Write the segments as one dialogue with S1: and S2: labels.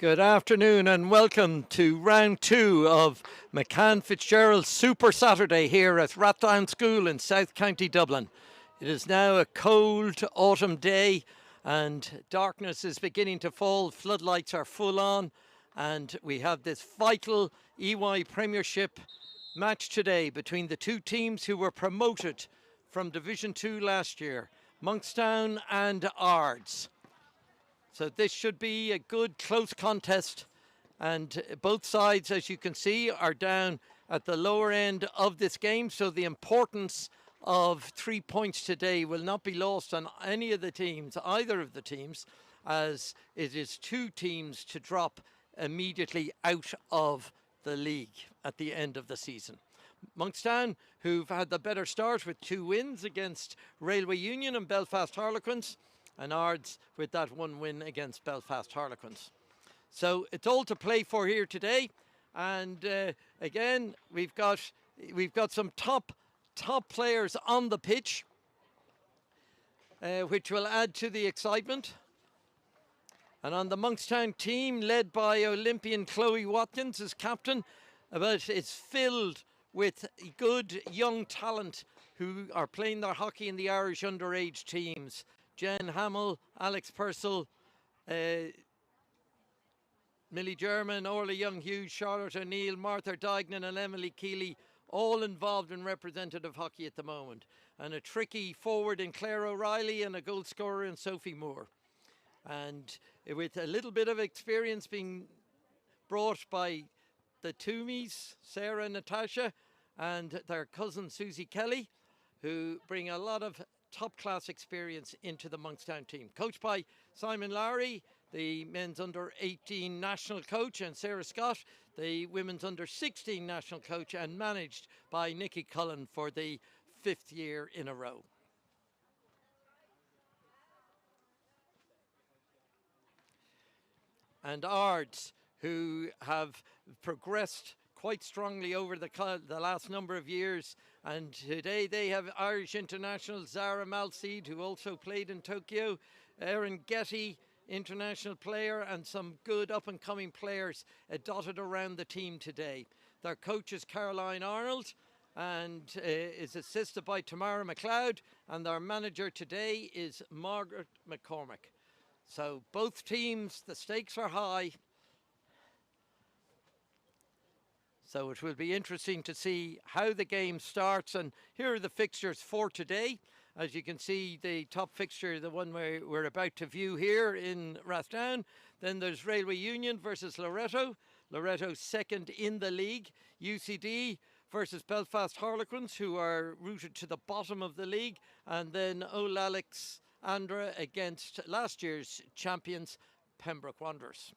S1: Good afternoon and welcome to round two of McCann Fitzgerald's Super Saturday here at Rathdown School in South County Dublin. It is now a cold autumn day and darkness is beginning to fall. Floodlights are full on and we have this vital EY Premiership match today between the two teams who were promoted from Division 2 last year, Monkstown and Ards. So this should be a good close contest, and both sides, as you can see, are down at the lower end of this game, so the importance of 3 points today will not be lost on any of the teams, either of the teams, as it is two teams to drop immediately out of the league at the end of the season. Monkstown, who've had the better start with 2 wins against Railway Union and Belfast Harlequins, and Ards with that 1 win against Belfast Harlequins. So it's all to play for here today, and again we've got some top players on the pitch, which will add to the excitement. And on the Monkstown team, led by Olympian Chloe Watkins as captain, but it's filled with good young talent who are playing their hockey in the Irish underage teams. Jen Hamill, Alex Purcell, Millie German, Orla Young-Hughes, Charlotte O'Neill, Martha Dignan and Emily Keeley, all involved in representative hockey at the moment. And a tricky forward in Claire O'Reilly and a goal scorer in Sophie Moore. And with a little bit of experience being brought by the Toomeys, Sarah and Natasha, and their cousin Susie Kelly, who bring a lot of top-class experience into the Monkstown team. Coached by Simon Lowry, the men's under-18 national coach, and Sarah Scott, the women's under-16 national coach, and managed by Nikki Cullen for the 5th year in a row. And Ards, who have progressed quite strongly over the last number of years, and today they have Irish international Zara Malseed, who also played in Tokyo, Erin Getty, international player, and some good up-and-coming players dotted around the team today. Their coach is Caroline Arnold and is assisted by Tamara McLeod, and their manager today is Margaret McCormick. So both teams, the stakes are high. So it will be interesting to see how the game starts. And here are the fixtures for today. As you can see, the top fixture, the one we're about to view here in Rathdown. Then there's Railway Union versus Loreto. Loreto second in the league. UCD versus Belfast Harlequins, who are rooted to the bottom of the league. And then O'Lalix Andra against last year's champions, Pembroke Wanderers.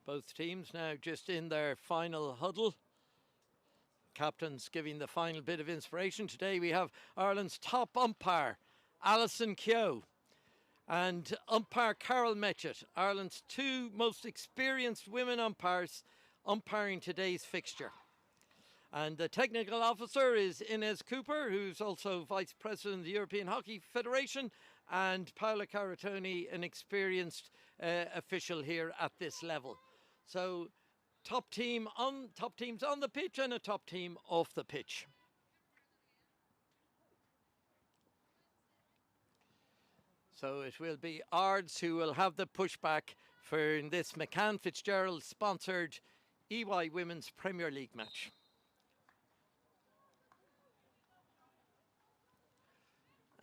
S1: Both teams now just in their final huddle. Captains giving the final bit of inspiration. Today we have Ireland's top umpire, Alison Keogh, and umpire Carol Metchett, Ireland's 2 most experienced women umpires, umpiring today's fixture. And the technical officer is Inez Cooper, who's also Vice President of the European Hockey Federation, and Paola Caratoni, an experienced official here at this level. So top teams on the pitch and a top team off the pitch. So it will be Ards who will have the pushback for this McCann Fitzgerald sponsored EY Women's Premier League match.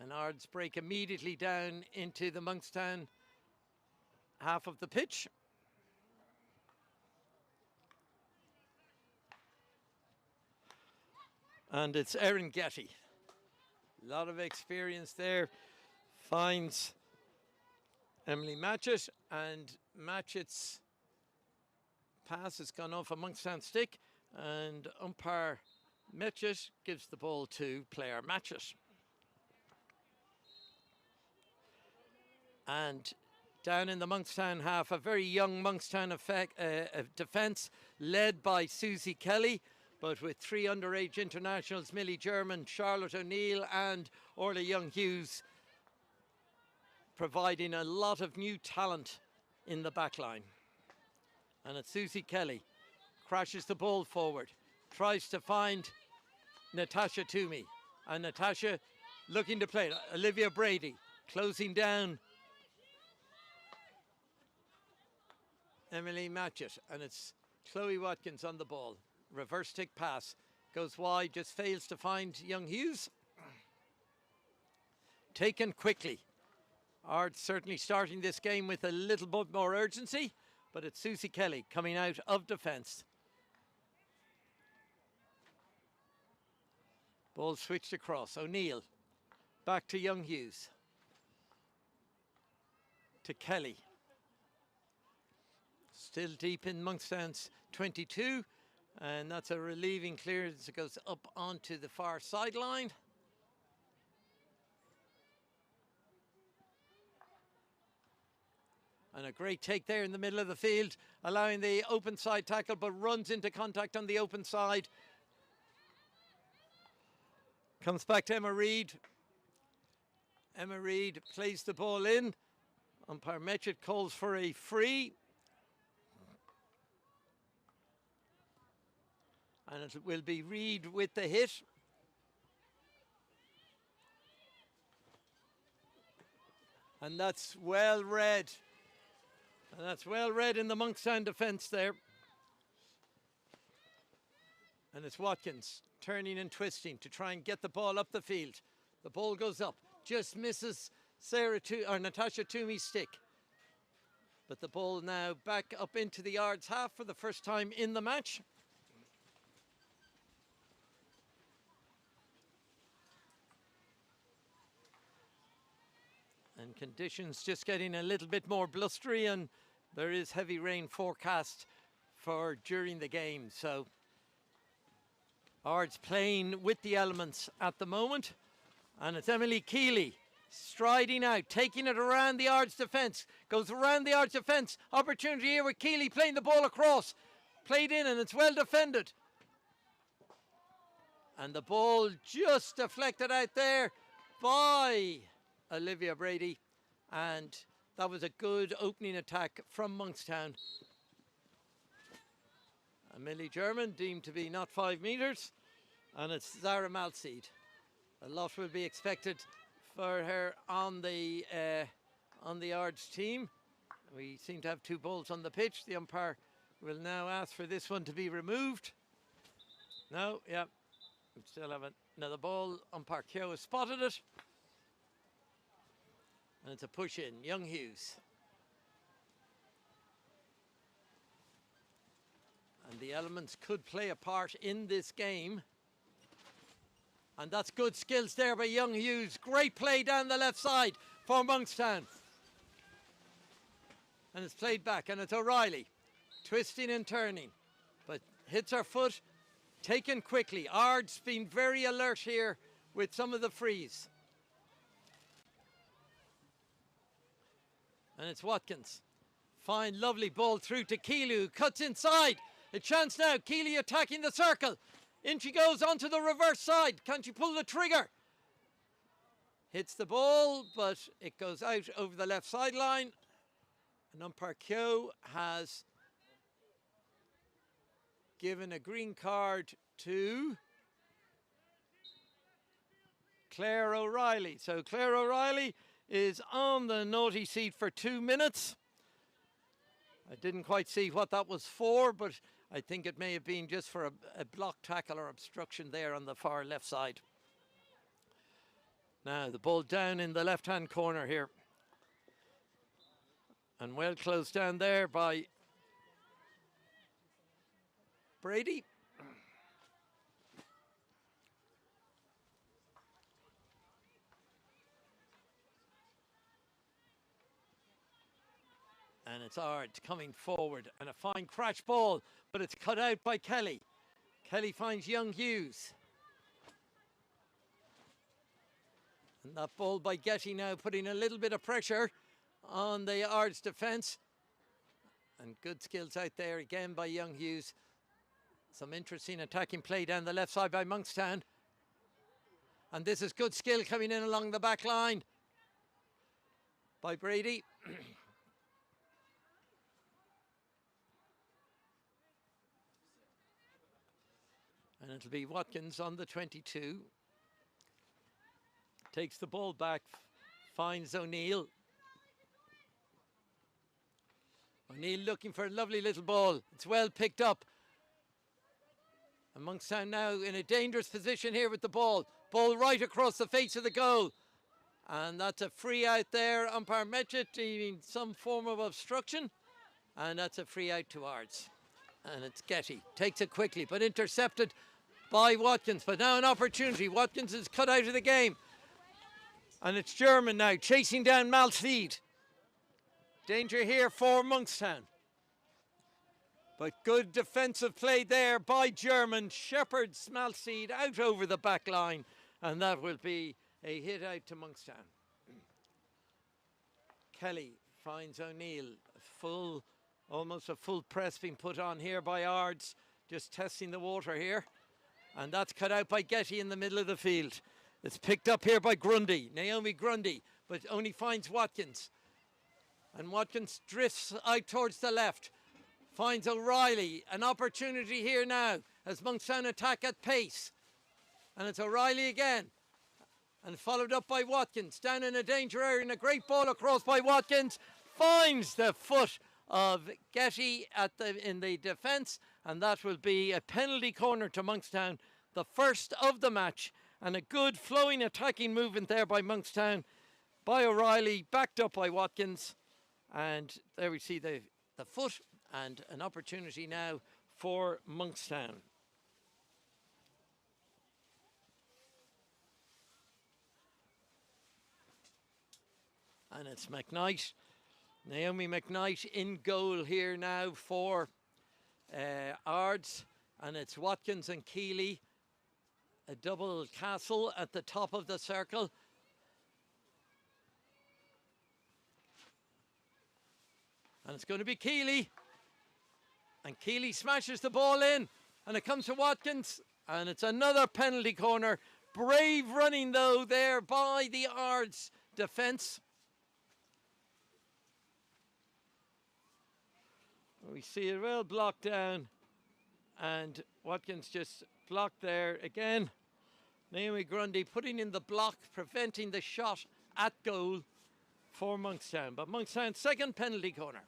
S1: And Ards break immediately down into the Monkstown half of the pitch. And it's Erin Getty. A lot of experience there. Finds Emily Matchett, and Matchett's pass has gone off a Monkstown stick, and umpire Matchett gives the ball to player Matchett. And down in the Monkstown half, a very young Monkstown defence led by Susie Kelly, but with 3 underage internationals, Millie German, Charlotte O'Neill and Orla Young-Hughes, providing a lot of new talent in the back line. And it's Susie Kelly, crashes the ball forward, tries to find Natasha Toomey, and Natasha looking to play. Olivia Brady closing down Emily Matchett, and it's Chloe Watkins on the ball. Reverse tick pass, goes wide, just fails to find Young-Hughes. Taken quickly. Ards certainly starting this game with a little bit more urgency, but it's Susie Kelly coming out of defence. Ball switched across. O'Neill back to Young-Hughes. To Kelly. Still deep in Monkstown's 22, and that's a relieving clearance. It goes up onto the far sideline. And a great take there in the middle of the field, allowing the open side tackle, but runs into contact on the open side. Comes back to Emma Reid. Emma Reid plays the ball in. Umpire Metchett calls for a free. And it will be Reid with the hit. And that's well read. And that's well read in the Monkstown defence there. And it's Watkins turning and twisting to try and get the ball up the field. The ball goes up, just misses Natasha Toomey's stick. But the ball now back up into the Ards half for the first time in the match. And conditions just getting a little bit more blustery, and there is heavy rain forecast for during the game. So Ards playing with the elements at the moment. And it's Emily Keeley striding out, taking it around the Ards defence. Goes around the Ards defence. Opportunity here with Keeley playing the ball across. Played in, and it's well defended. And the ball just deflected out there by Olivia Brady, and that was a good opening attack from Monkstown. And Millie German deemed to be not 5 metres, and it's Zara Malseed. A lot will be expected for her on the Ards team. We seem to have 2 balls on the pitch. The umpire will now ask for this one to be removed. No, yeah, we still have another ball. Umpire Keogh has spotted it. And it's a push in, Young-Hughes. And the elements could play a part in this game. And that's good skills there by Young-Hughes. Great play down the left side for Monkstown. And it's played back, and it's O'Reilly. Twisting and turning, but hits her foot, taken quickly. Ards been very alert here with some of the frees. And it's Watkins. Fine, lovely ball through to Keeley, who cuts inside. A chance now, Keeley attacking the circle. In she goes onto the reverse side. Can she pull the trigger? Hits the ball, but it goes out over the left sideline. And umpire Keogh has given a green card to Claire O'Reilly. So Claire O'Reilly is on the naughty seat for 2 minutes. I didn't quite see what that was for, but I think it may have been just for a block tackle or obstruction there on the far left side. Now the ball down in the left-hand corner here. And well closed down there by Brady. And it's Ards coming forward, and a fine crash ball, but it's cut out by Kelly. Kelly finds Young-Hughes. And that ball by Getty now putting a little bit of pressure on the Ards defence. And good skills out there again by Young-Hughes. Some interesting attacking play down the left side by Monkstown. And this is good skill coming in along the back line by Brady. And it'll be Watkins on the 22. Takes the ball back, finds O'Neill. O'Neill looking for a lovely little ball. It's well picked up. And Monkstown now in a dangerous position here with the ball. Ball right across the face of the goal. And that's a free out there. Umpire Metchett deeming some form of obstruction. And that's a free out to Ards. And it's Getty. Takes it quickly, but intercepted by Watkins. But now an opportunity. Watkins is cut out of the game. And it's German now chasing down Malseed. Danger here for Monkstown. But good defensive play there by German. Shepherds Malseed out over the back line. And that will be a hit out to Monkstown. Kelly finds O'Neill. Almost a full press being put on here by Ards. Just testing the water here. And that's cut out by Getty in the middle of the field. It's picked up here by Grundy, Naomi Grundy, but only finds Watkins. And Watkins drifts out towards the left. Finds O'Reilly. An opportunity here now as Monkstown attack at pace. And it's O'Reilly again. And followed up by Watkins. Down in a danger area and a great ball across by Watkins. Finds the foot of Getty in the defence. And that will be a penalty corner to Monkstown. The first of the match. And a good flowing attacking movement there by Monkstown. By O'Reilly. Backed up by Watkins. And there we see the foot. And an opportunity now for Monkstown. And it's McKnight. Naomi McKnight in goal here now for Ards. And it's Watkins and Keeley. A double castle at the top of the circle. And it's going to be Keeley. And Keeley smashes the ball in. And it comes to Watkins. And it's another penalty corner. Brave running though there by the Ards defence. We see it well blocked down. And Watkins just blocked there again. Naomi Grundy putting in the block, preventing the shot at goal for Monkstown. But Monkstown's second penalty corner.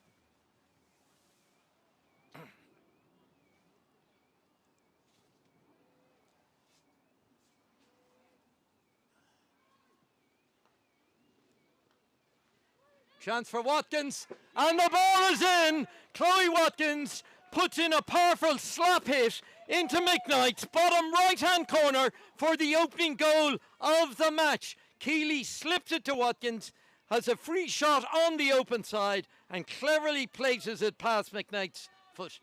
S1: Chance for Watkins, and the ball is in. Chloe Watkins puts in a powerful slap hit into McKnight's bottom right-hand corner for the opening goal of the match. Keeley slips it to Watkins, has a free shot on the open side, and cleverly places it past McKnight's foot.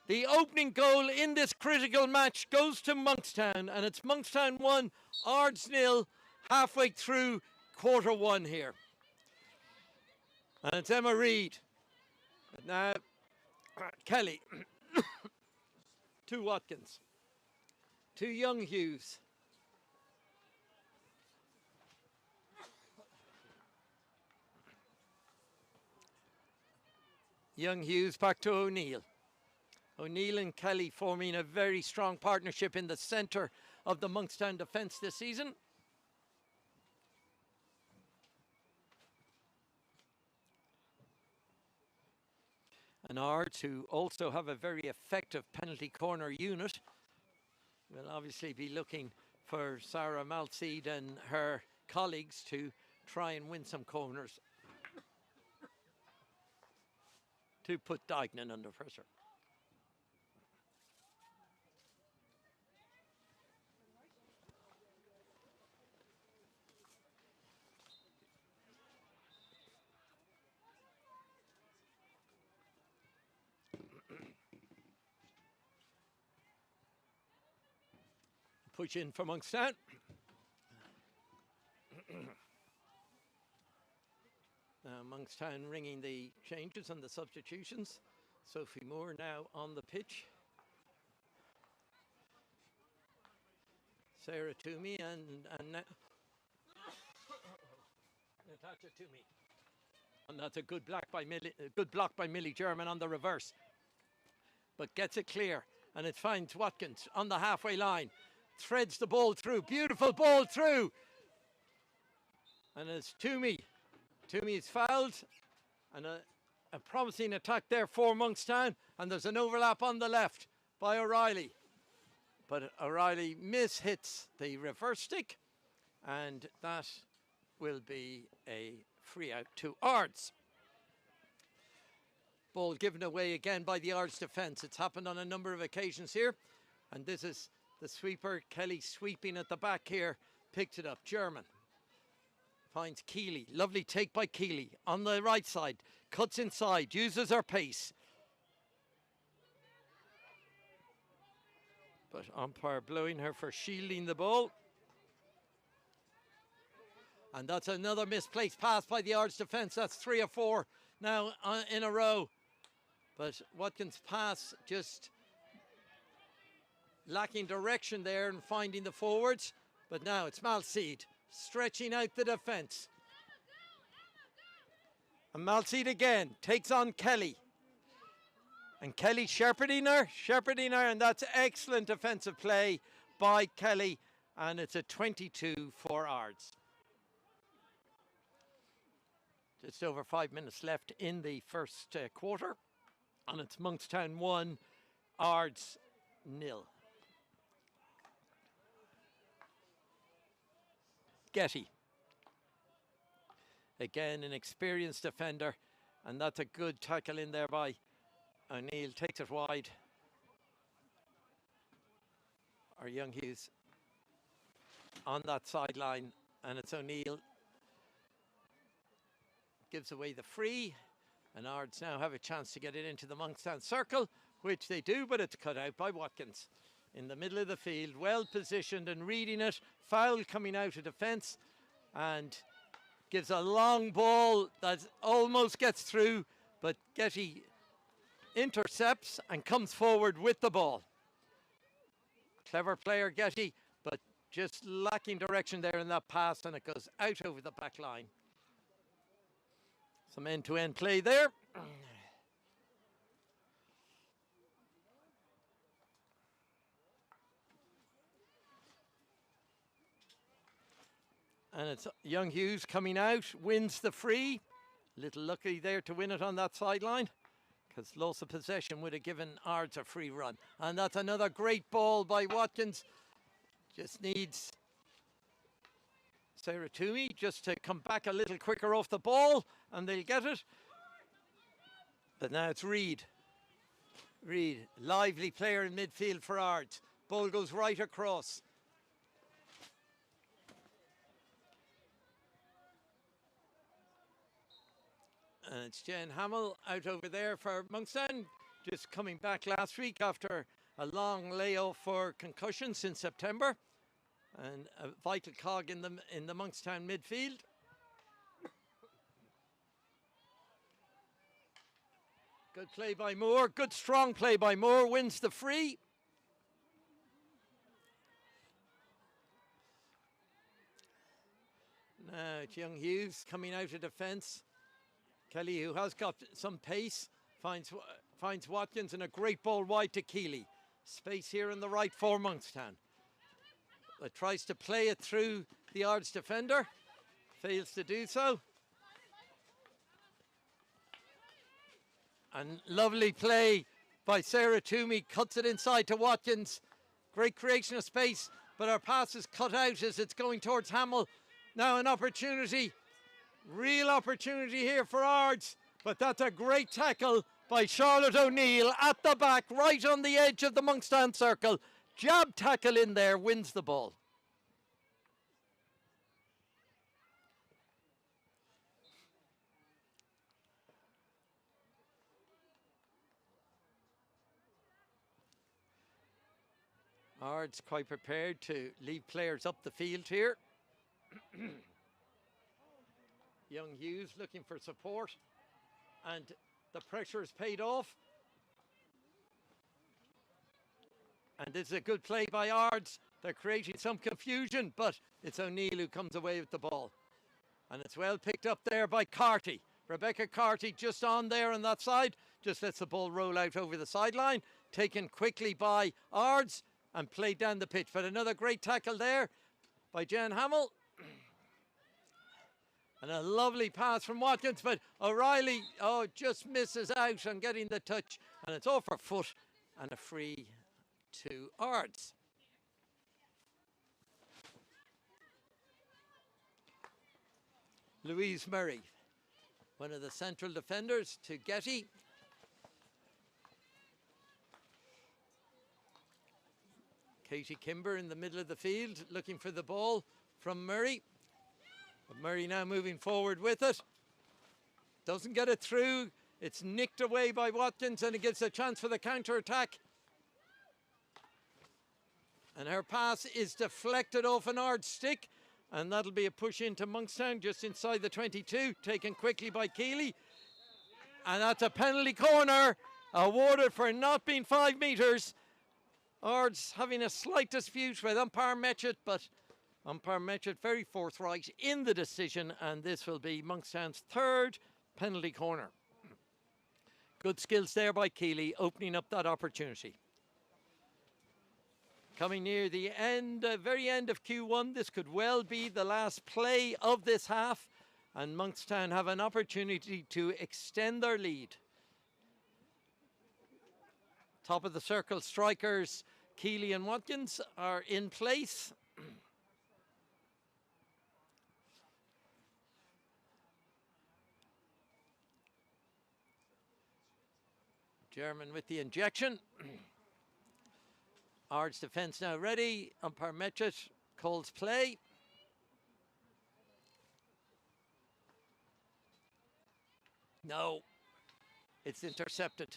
S1: The opening goal in this critical match goes to Monkstown, and it's Monkstown 1, Ards 0, halfway through quarter one here. And it's Emma Reid. But now, Kelly. To Watkins. To Young Hughes. Young Hughes back to O'Neill. O'Neill and Kelly forming a very strong partnership in the centre of the Monkstown defence this season. And Ards, who also have a very effective penalty corner unit, will obviously be looking for Sarah Malseed and her colleagues to try and win some corners to put Dignan under pressure. Push in for Monkstown. Monkstown ringing the changes and the substitutions. Sophie Moore now on the pitch. Sarah Toomey and Natasha Toomey. And that's a good block by Millie German on the reverse. But gets it clear, and it finds Watkins on the halfway line. Threads the ball through. Beautiful ball through. And it's Toomey. Toomey is fouled. And a promising attack there for Monkstown. And there's an overlap on the left by O'Reilly. But O'Reilly mishits the reverse stick. And that will be a free out to Ards. Ball given away again by the Ards defence. It's happened on a number of occasions here. And this is the sweeper. Kelly sweeping at the back here. Picked it up. German. Finds Keeley. Lovely take by Keeley. On the right side. Cuts inside. Uses her pace. But umpire blowing her for shielding the ball. And that's another misplaced pass by the Ards defence. That's 3 or 4 now in a row. But Watkins' pass just lacking direction there and finding the forwards. But now it's Malseed stretching out the defence. And Malseed again takes on Kelly. And Kelly shepherding her, and that's excellent defensive play by Kelly. And it's a 22 for Ards. Just over 5 minutes left in the first quarter. And it's Monkstown 1, Ards 0. Getty. Again, an experienced defender. And that's a good tackle in there by O'Neill. Takes it wide. Or Young Hughes on that sideline. And it's O'Neill. Gives away the free. And Ards now have a chance to get it into the Monkstown circle, which they do, but it's cut out by Watkins. In the middle of the field, well positioned and reading it. Foul coming out of defence and gives a long ball that almost gets through, but Getty intercepts and comes forward with the ball. Clever player Getty, but just lacking direction there in that pass, and it goes out over the back line. Some end-to-end play there. And it's Young Hughes coming out, wins the free. Little lucky there to win it on that sideline, because loss of possession would have given Ards a free run. And that's another great ball by Watkins. Just needs Sarah Toomey just to come back a little quicker off the ball, and they'll get it. But now it's Reid. Reid, lively player in midfield for Ards. Ball goes right across. And it's Jen Hamill out over there for Monkstown, just coming back last week after a long layoff for concussion since September. And a vital cog in the Monkstown midfield. Good play by Moore. Good strong play by Moore. Wins the free. Now it's Young Hughes coming out of defence. Kelly, who has got some pace, finds Watkins, and a great ball wide to Keeley. Space here on the right for Monkstown. But tries to play it through the Ards defender. Fails to do so. And lovely play by Sarah Toomey. Cuts it inside to Watkins. Great creation of space. But our pass is cut out as it's going towards Hamill. Now an opportunity. Real opportunity here for Ards. But that's a great tackle by Charlotte O'Neill at the back, right on the edge of the Monkstown circle. Jab tackle in there, wins the ball. Ards quite prepared to leave players up the field here. Young Hughes looking for support, and the pressure is paid off. And this is a good play by Ards, They're creating some confusion, but it's O'Neill who comes away with the ball. And it's well picked up there by Carty. Rebecca Carty just on there on that side. Just lets the ball roll out over the sideline. Taken quickly by Ards and played down the pitch. But another great tackle there by Jen Hamill. And a lovely pass from Watkins. But O'Reilly, just misses out on getting the touch. And it's off her foot and a free to Ards. Louise Murray, one of the central defenders, to Getty. Katie Kimber in the middle of the field looking for the ball from Murray. But Murray now moving forward with it. Doesn't get it through. It's nicked away by Watkins and it gives a chance for the counter-attack. And her pass is deflected off an Ards stick. And that'll be a push into Monkstown just inside the 22, taken quickly by Keeley. And that's a penalty corner, awarded for not being 5 metres. Ards having a slight dispute with umpire Metchett, but umpire Metchett very forthright in the decision, and this will be Monkstown's 3rd penalty corner. Good skills there by Keeley, opening up that opportunity. Coming near the end, very end of Q1, this could well be the last play of this half, and Monkstown have an opportunity to extend their lead. Top of the circle strikers, Keeley and Watkins, are in place. German with the injection. Ards defence now ready. Umpire Metchett calls play. No, it's intercepted.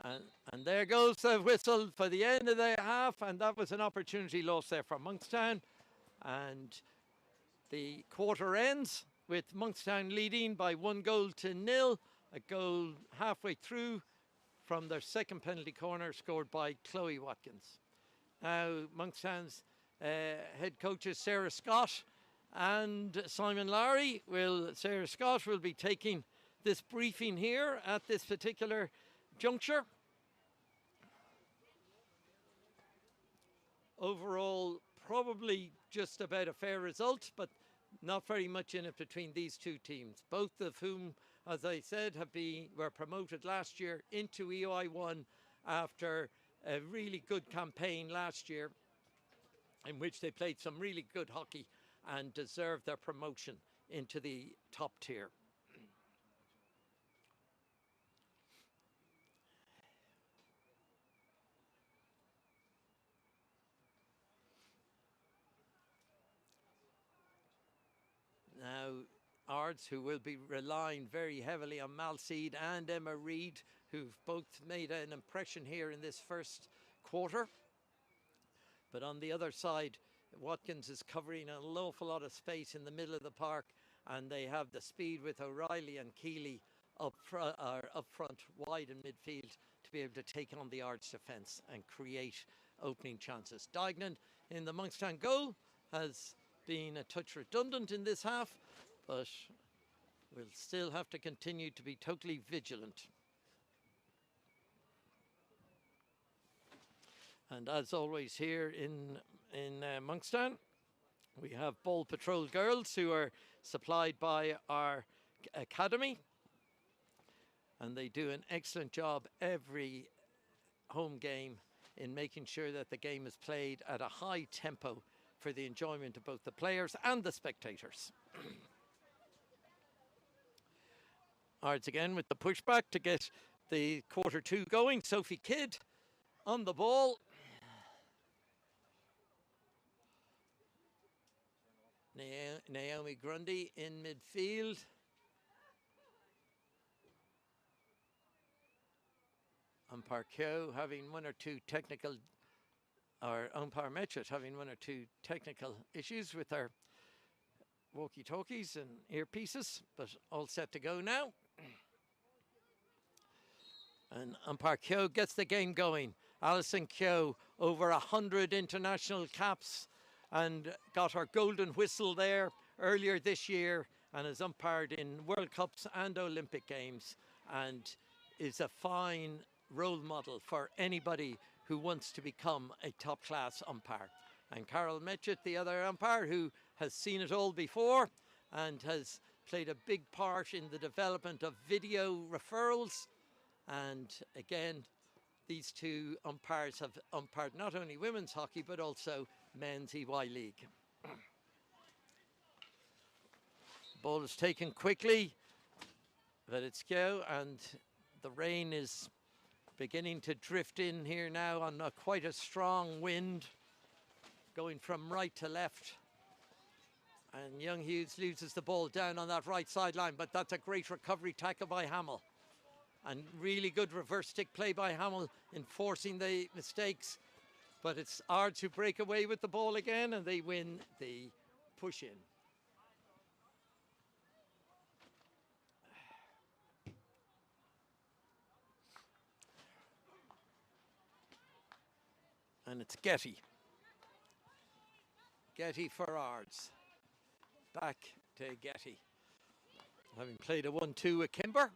S1: And there goes the whistle for the end of the half, and that was an opportunity lost there for Monkstown. And the quarter ends with Monkstown leading by 1-0. A goal halfway through from their second penalty corner scored by Chloe Watkins. Now Monkstown's head coaches Sarah Scott and Simon Lowry Sarah Scott will be taking this briefing here at this particular juncture. Overall, probably just about a fair result, but not very much in it between these two teams, both of whom, as I said, were promoted last year into EY1 after a really good campaign last year in which they played some really good hockey and deserved their promotion into the top tier. Now, Ards, who will be relying very heavily on Malseed and Emma Reid, who've both made an impression here in this first quarter. But on the other side, Watkins is covering an awful lot of space in the middle of the park, and they have the speed with O'Reilly and Keeley up front, wide in midfield, to be able to take on the Ards defence and create opening chances. Dignan in the Monkstown goal has been a touch redundant in this half, but we'll still have to continue to be totally vigilant. And as always here in Monkstown, we have ball patrol girls who are supplied by our academy, and they do an excellent job every home game in making sure that the game is played at a high tempo for the enjoyment of both the players and the spectators. Ards again with the pushback to get the quarter 2 going. Sophie Kidd on the ball. Naomi Grundy in midfield. Umpire Keogh having one or two technical, or umpire Metchett having one or two technical issues with our walkie-talkies and earpieces, but all set to go now. And umpire Keogh gets the game going. Alison Keogh over 100 international caps and got her golden whistle there earlier this year, and has umpired in World Cups and Olympic Games, and is a fine role model for anybody who wants to become a top class umpire. And Carol Metchett, the other umpire, who has seen it all before and has played a big part in the development of video referrals. And again, these two umpires have umpired not only women's hockey but also men's EY League. Ball is taken quickly, but it's go, and the rain is beginning to drift in here now on quite a strong wind, going from right to left. And Young Hughes loses the ball down on that right sideline, but that's a great recovery tackle by Hamill. And really good reverse stick play by Hamill, enforcing the mistakes. But it's Ards who break away with the ball again, and they win the push-in. And it's Getty. Getty for Ards. Back to Getty. Having played a 1-2 with Kimber.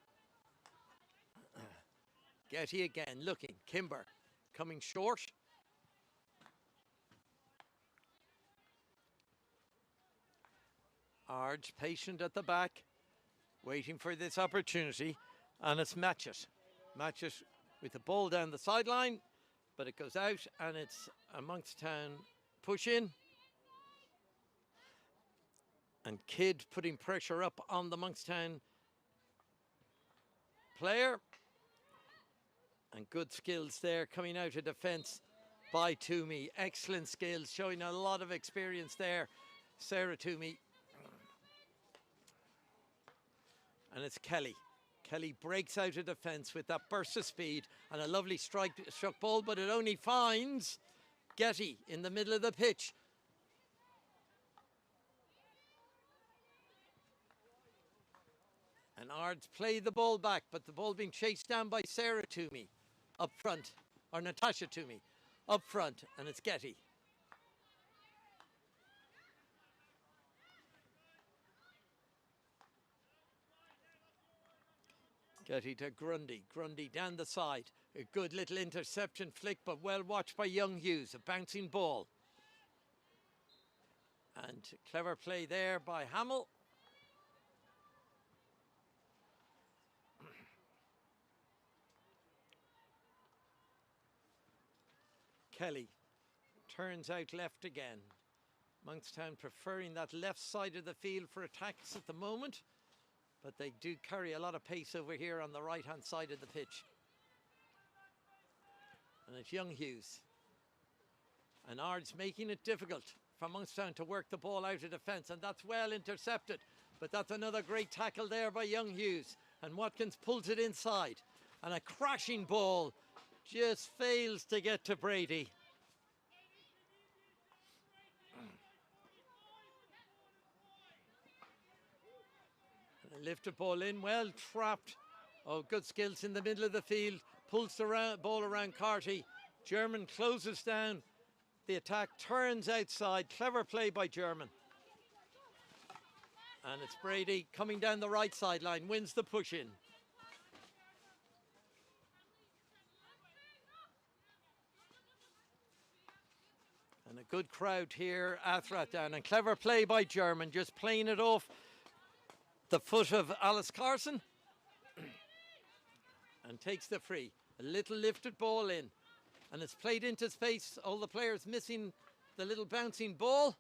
S1: Getty again, looking. Kimber coming short. Ards patient at the back, waiting for this opportunity. And it's Metchett. Metchett with the ball down the sideline, but it goes out, and it's a Monkstown push-in. And Kidd putting pressure up on the Monkstown player. And good skills there coming out of defence by Toomey. Excellent skills, showing a lot of experience there. Sarah Toomey. And it's Kelly. Kelly breaks out of defence with that burst of speed and a lovely struck ball, but it only finds Getty in the middle of the pitch. And Ards play the ball back, but the ball being chased down by Sarah Toomey up front, or Natasha Toomey up front, and it's Getty. Getty to Grundy. Grundy down the side. A good little interception flick, but well watched by Young Hughes. A bouncing ball. And clever play there by Hamill. Kelly turns out left again. Monkstown preferring that left side of the field for attacks at the moment, but they do carry a lot of pace over here on the right-hand side of the pitch. And it's Young Hughes. And Ards making it difficult for Monkstown to work the ball out of defence, and that's well intercepted. But that's another great tackle there by Young Hughes. And Watkins pulls it inside. And a crashing ball just fails to get to Brady. And a lifted ball in, well trapped. Oh, good skills in the middle of the field. Pulls the ball around Carty. German closes down. The attack turns outside. Clever play by German. And it's Brady coming down the right sideline. Wins the push-in. And a good crowd here at Rathdown. And clever play by German, just playing it off the foot of Alice Carson. And takes the free. A little lifted ball in. And it's played into space. All the players missing the little bouncing ball.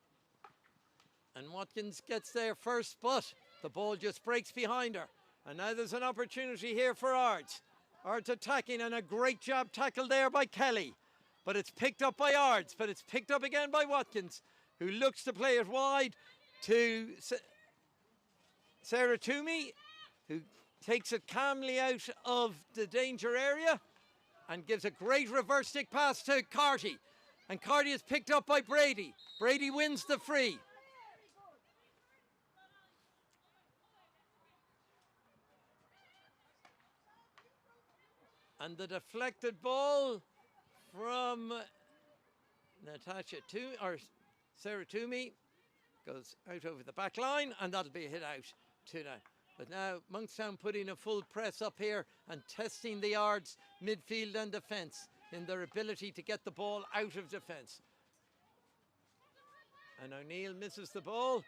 S1: And Watkins gets there first, but the ball just breaks behind her. And now there's an opportunity here for Ards. Ards attacking, and a great job tackle there by Kelly. But it's picked up by Ards, but it's picked up again by Watkins, who looks to play it wide to Sarah Toomey, who takes it calmly out of the danger area and gives a great reverse stick pass to Carty. And Carty is picked up by Brady. Brady wins the free. And the deflected ball from Sarah Toomey goes out over the back line, and that'll be a hit out to now. But now Monkstown putting a full press up here and testing the Ards midfield and defence in their ability to get the ball out of defence. And O'Neill misses the ball,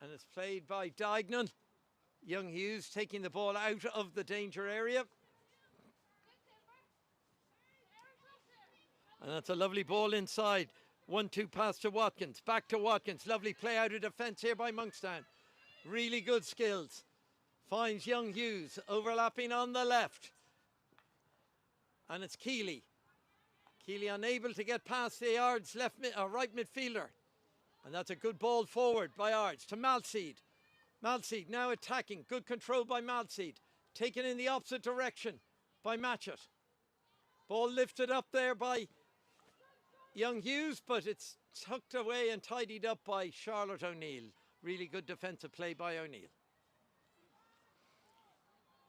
S1: and it's played by Diagonal. Young Hughes taking the ball out of the danger area. And that's a lovely ball inside. 1-2 pass to Watkins. Back to Watkins. Lovely play out of defence here by Monkstown. Really good skills. Finds Young Hughes overlapping on the left. And it's Keeley. Keeley unable to get past the Ards right midfielder. And that's a good ball forward by Ards to Malseed. Malseed now attacking. Good control by Malseed. Taken in the opposite direction by Matchett. Ball lifted up there by Young Hughes, but it's tucked away and tidied up by Charlotte O'Neill. Really good defensive play by O'Neill.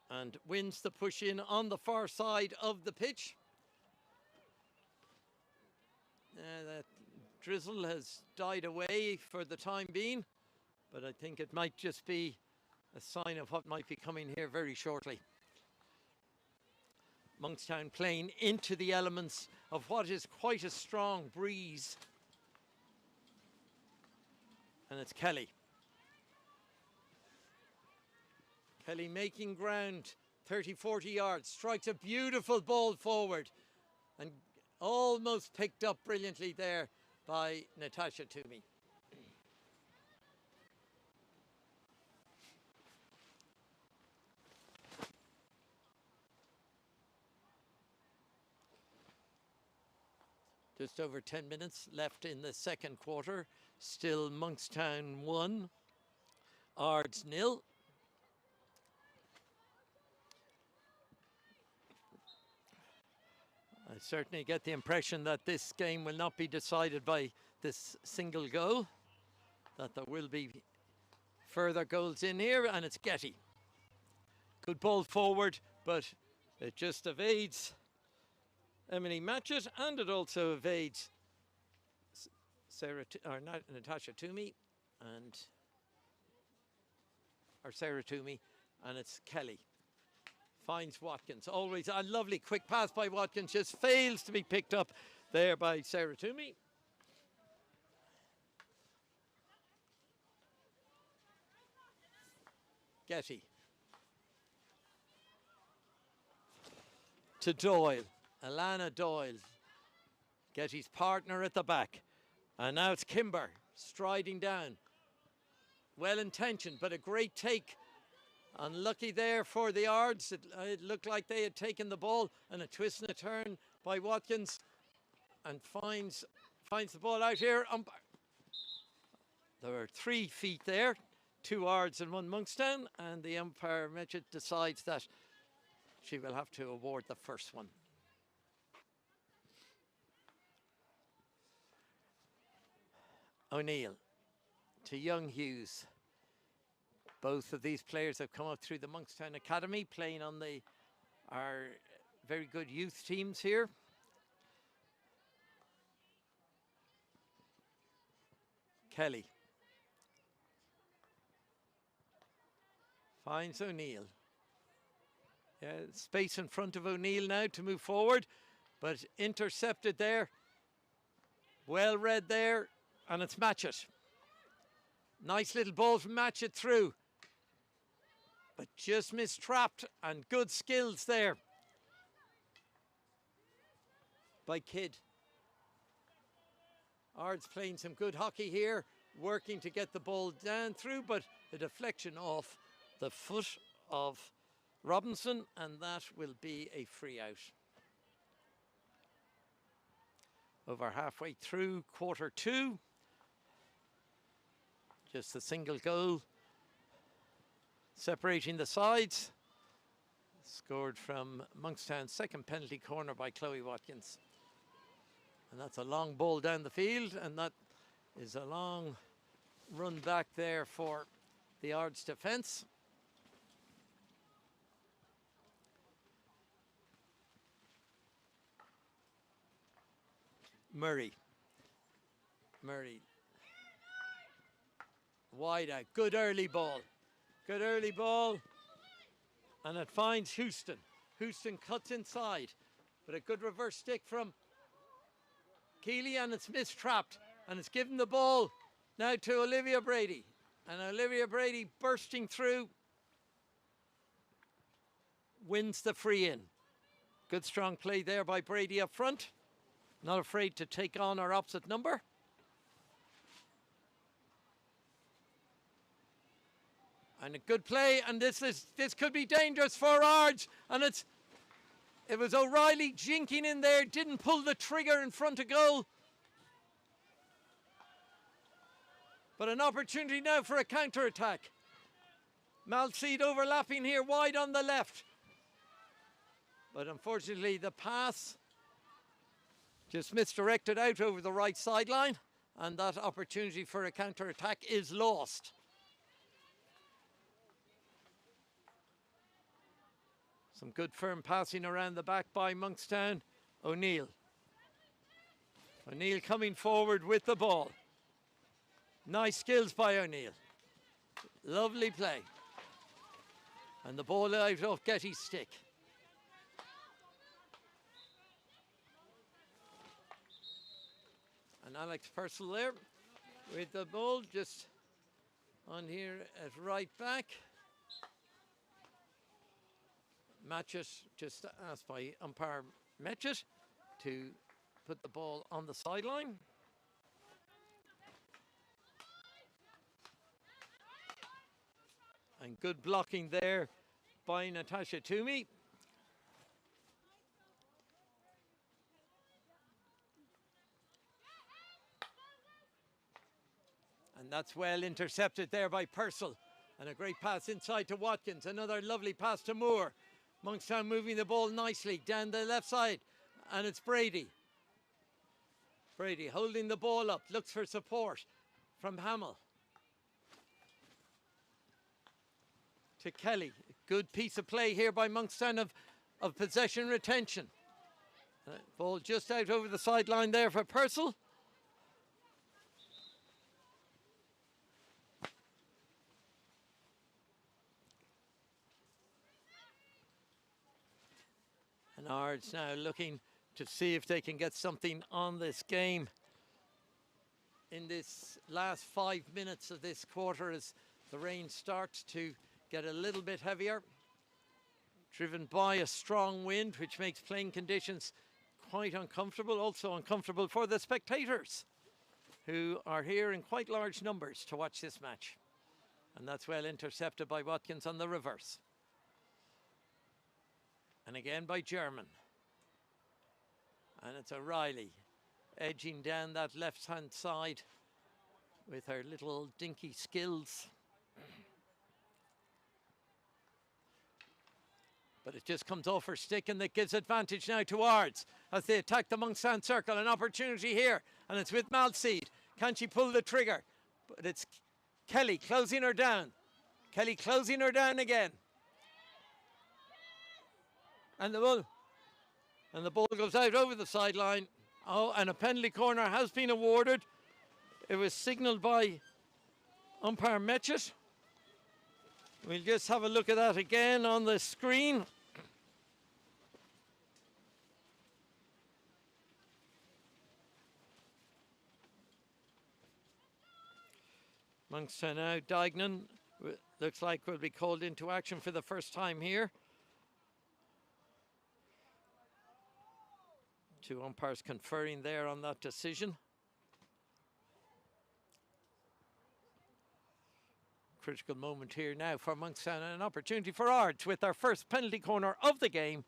S1: And wins the push in on the far side of the pitch. That drizzle has died away for the time being, but I think it might just be a sign of what might be coming here very shortly. Monkstown playing into the elements of what is quite a strong breeze. And it's Kelly. Kelly making ground 30-40 yards, strikes a beautiful ball forward and almost picked up brilliantly there by Natasha Toomey. Just over 10 minutes left in the second quarter. Still Monkstown 1, Ards 0. I certainly get the impression that this game will not be decided by this single goal, that there will be further goals in here, and it's Getty. Good ball forward, but it just evades Emily Matchett, and it also evades Natasha Toomey Sarah Toomey, and it's Kelly. Finds Watkins. Always a lovely quick pass by Watkins, just fails to be picked up there by Sarah Toomey. Getty. To Doyle. Alana Doyle. Getty's partner at the back. And now it's Kimber striding down. Well intentioned, but a great take. Unlucky there for the Ards. It looked like they had taken the ball, and a twist and a turn by Watkins, and finds the ball out here. There were 3 feet there, 2 Ards and 1 Monkstown, and the umpire Matchett decides that she will have to award the first one. O'Neill to Young Hughes. Both of these players have come up through the Monkstown Academy, playing on our very good youth teams here. Kelly finds O'Neill. Yeah, space in front of O'Neill now to move forward, but intercepted there. Well read there, and it's Matchett. Nice little ball from Matchett through, but just mistrapped, and good skills there by Kidd. Ards playing some good hockey here, working to get the ball down through, but a deflection off the foot of Robinson, and that will be a free out. Over halfway through quarter 2. Just a single goal separating the sides. Scored from Monkstown's second penalty corner by Chloe Watkins. And that's a long ball down the field, and that is a long run back there for the Ards defence. Murray Murray. Wide out. Good early ball. Good early ball. And it finds Houston. Houston cuts inside. But a good reverse stick from Keeley, and it's mistrapped. And it's given the ball now to Olivia Brady. And Olivia Brady bursting through wins the free in. Good strong play there by Brady up front. Not afraid to take on our opposite number. And a good play, and this could be dangerous for Ards. And it was O'Reilly jinking in there, didn't pull the trigger in front of goal. But an opportunity now for a counter-attack. Malseed overlapping here wide on the left. But unfortunately the pass just misdirected out over the right sideline, and that opportunity for a counter-attack is lost. Some good firm passing around the back by Monkstown. O'Neill. O'Neill coming forward with the ball. Nice skills by O'Neill. Lovely play. And the ball out off Getty's stick. And Alex Purcell there with the ball just on here at right back. Matchett just asked by umpire Matchett to put the ball on the sideline. And good blocking there by Natasha Toomey. And that's well intercepted there by Purcell. And a great pass inside to Watkins. Another lovely pass to Moore. Monkstown moving the ball nicely down the left side. And it's Brady. Brady holding the ball up. Looks for support from Hamill. To Kelly. Good piece of play here by Monkstown of possession retention. Ball just out over the sideline there for Purcell. And Ards now looking to see if they can get something on this game in this last 5 minutes of this quarter as the rain starts to get a little bit heavier. Driven by a strong wind, which makes playing conditions quite uncomfortable. Also uncomfortable for the spectators, who are here in quite large numbers to watch this match. And that's well intercepted by Watkins on the reverse. And again by German. And it's O'Reilly edging down that left-hand side with her little dinky skills. But it just comes off her stick, and that gives advantage now to Ards as they attack the Monkstown circle. An opportunity here, and it's with Malseed. Can she pull the trigger? But it's Kelly closing her down. Kelly closing her down again. And the ball goes out over the sideline. Oh, and a penalty corner has been awarded. It was signalled by umpire Matchett. We'll just have a look at that again on the screen. Monkstown now, Dignan looks like will be called into action for the first time here. Two umpires conferring there on that decision. Critical moment here now for Monkstown, and an opportunity for Ards with their first penalty corner of the game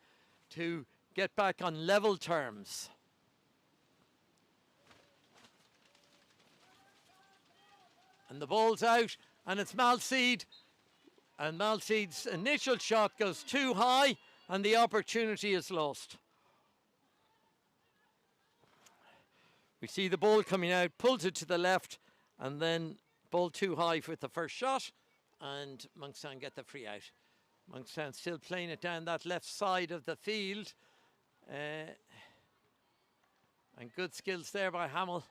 S1: to get back on level terms. And the ball's out, and it's Malseed. And Malseed's initial shot goes too high, and the opportunity is lost. We see the ball coming out, pulls it to the left, and then ball too high with the first shot, and Monkstown get the free out. Monkstown still playing it down that left side of the field. And good skills there by Hamill.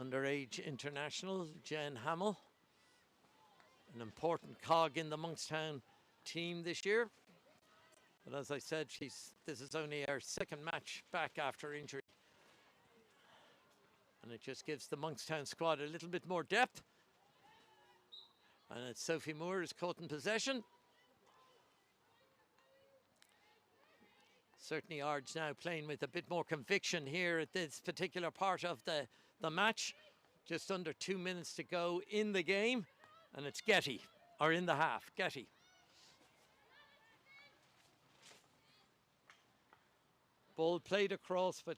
S1: underage international, Jen Hamill. An important cog in the Monkstown team this year. But as I said, this is only our second match back after injury. And it just gives the Monkstown squad a little bit more depth. And it's Sophie Moore is caught in possession. Certainly Ards now playing with a bit more conviction here at this particular part of the match. Just under 2 minutes to go in the game. And it's Getty, or in the half, Getty. Ball played across, but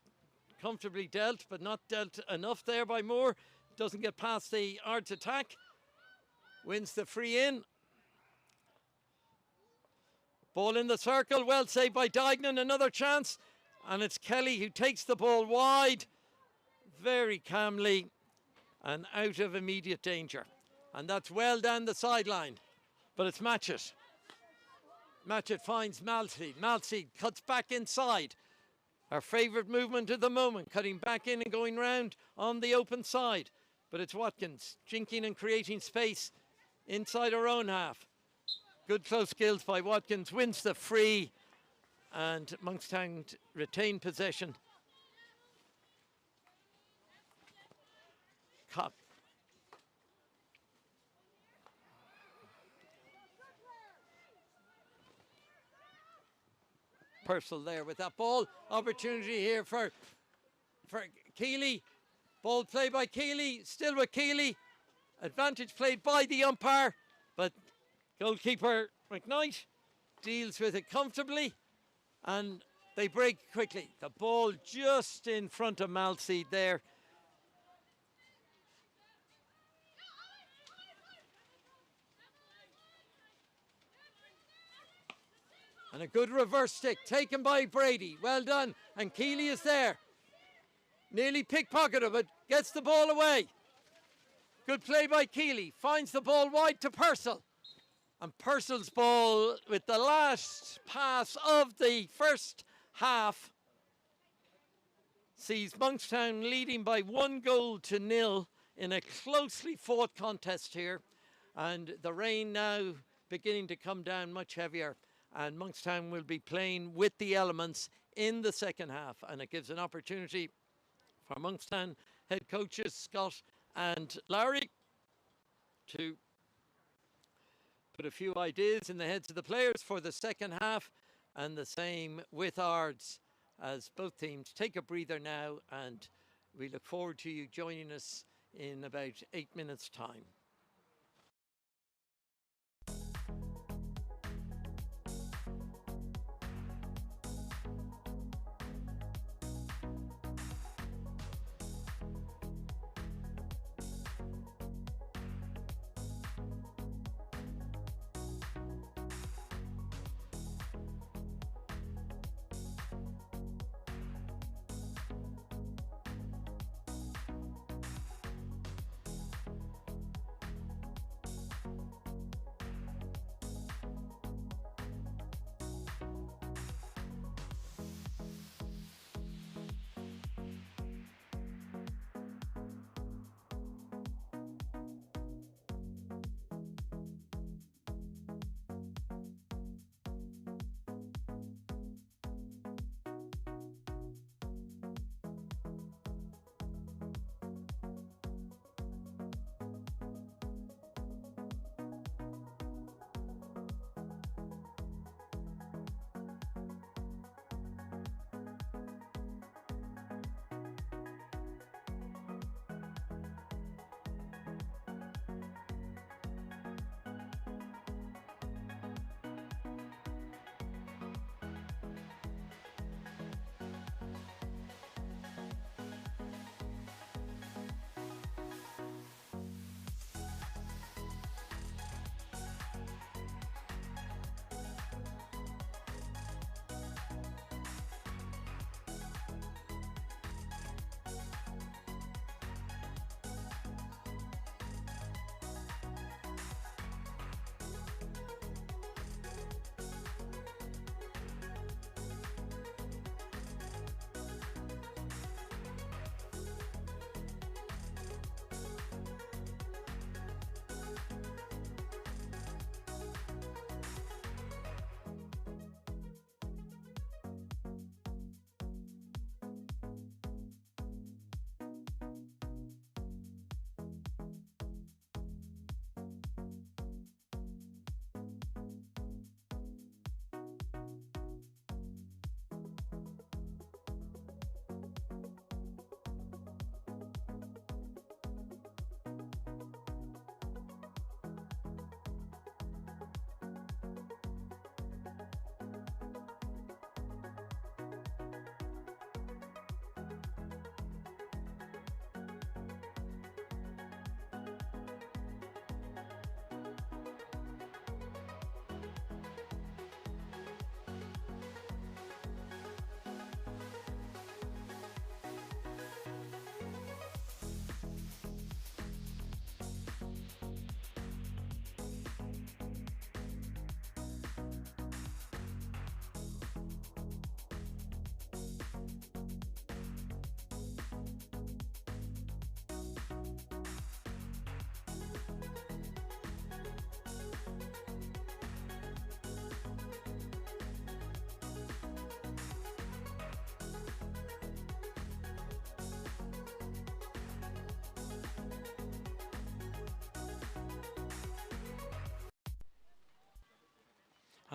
S1: comfortably dealt, but not dealt enough there by Moore. Doesn't get past the Ards attack. Wins the free in. Ball in the circle, well saved by Dignan, another chance. And it's Kelly who takes the ball wide, very calmly, and out of immediate danger. And that's well down the sideline. But it's Matchett. Matchett finds Malseed. Malseed cuts back inside. Our favourite movement at the moment, cutting back in and going round on the open side. But it's Watkins, jinking and creating space inside our own half. Good close skills by Watkins, wins the free, and Monkstown retain possession. Cock. Purcell there with that ball. Opportunity here for Keeley. Ball play by Keeley, still with Keeley. Advantage played by the umpire, but goalkeeper McKnight deals with it comfortably, and they break quickly. The ball just in front of Malseed there. And a good reverse stick taken by Brady. Well done. And Keeley is there. Nearly pickpocketed, but gets the ball away. Good play by Keeley. Finds the ball wide to Purcell. And Purcell's ball with the last pass of the first half sees Monkstown leading by 1-0 in a closely fought contest here. And the rain now beginning to come down much heavier. And Monkstown will be playing with the elements in the second half. And it gives an opportunity for Monkstown head coaches Scott and Larry to put a few ideas in the heads of the players for the second half. And the same with Ards, as both teams take a breather now. And we look forward to you joining us in about 8 minutes' time.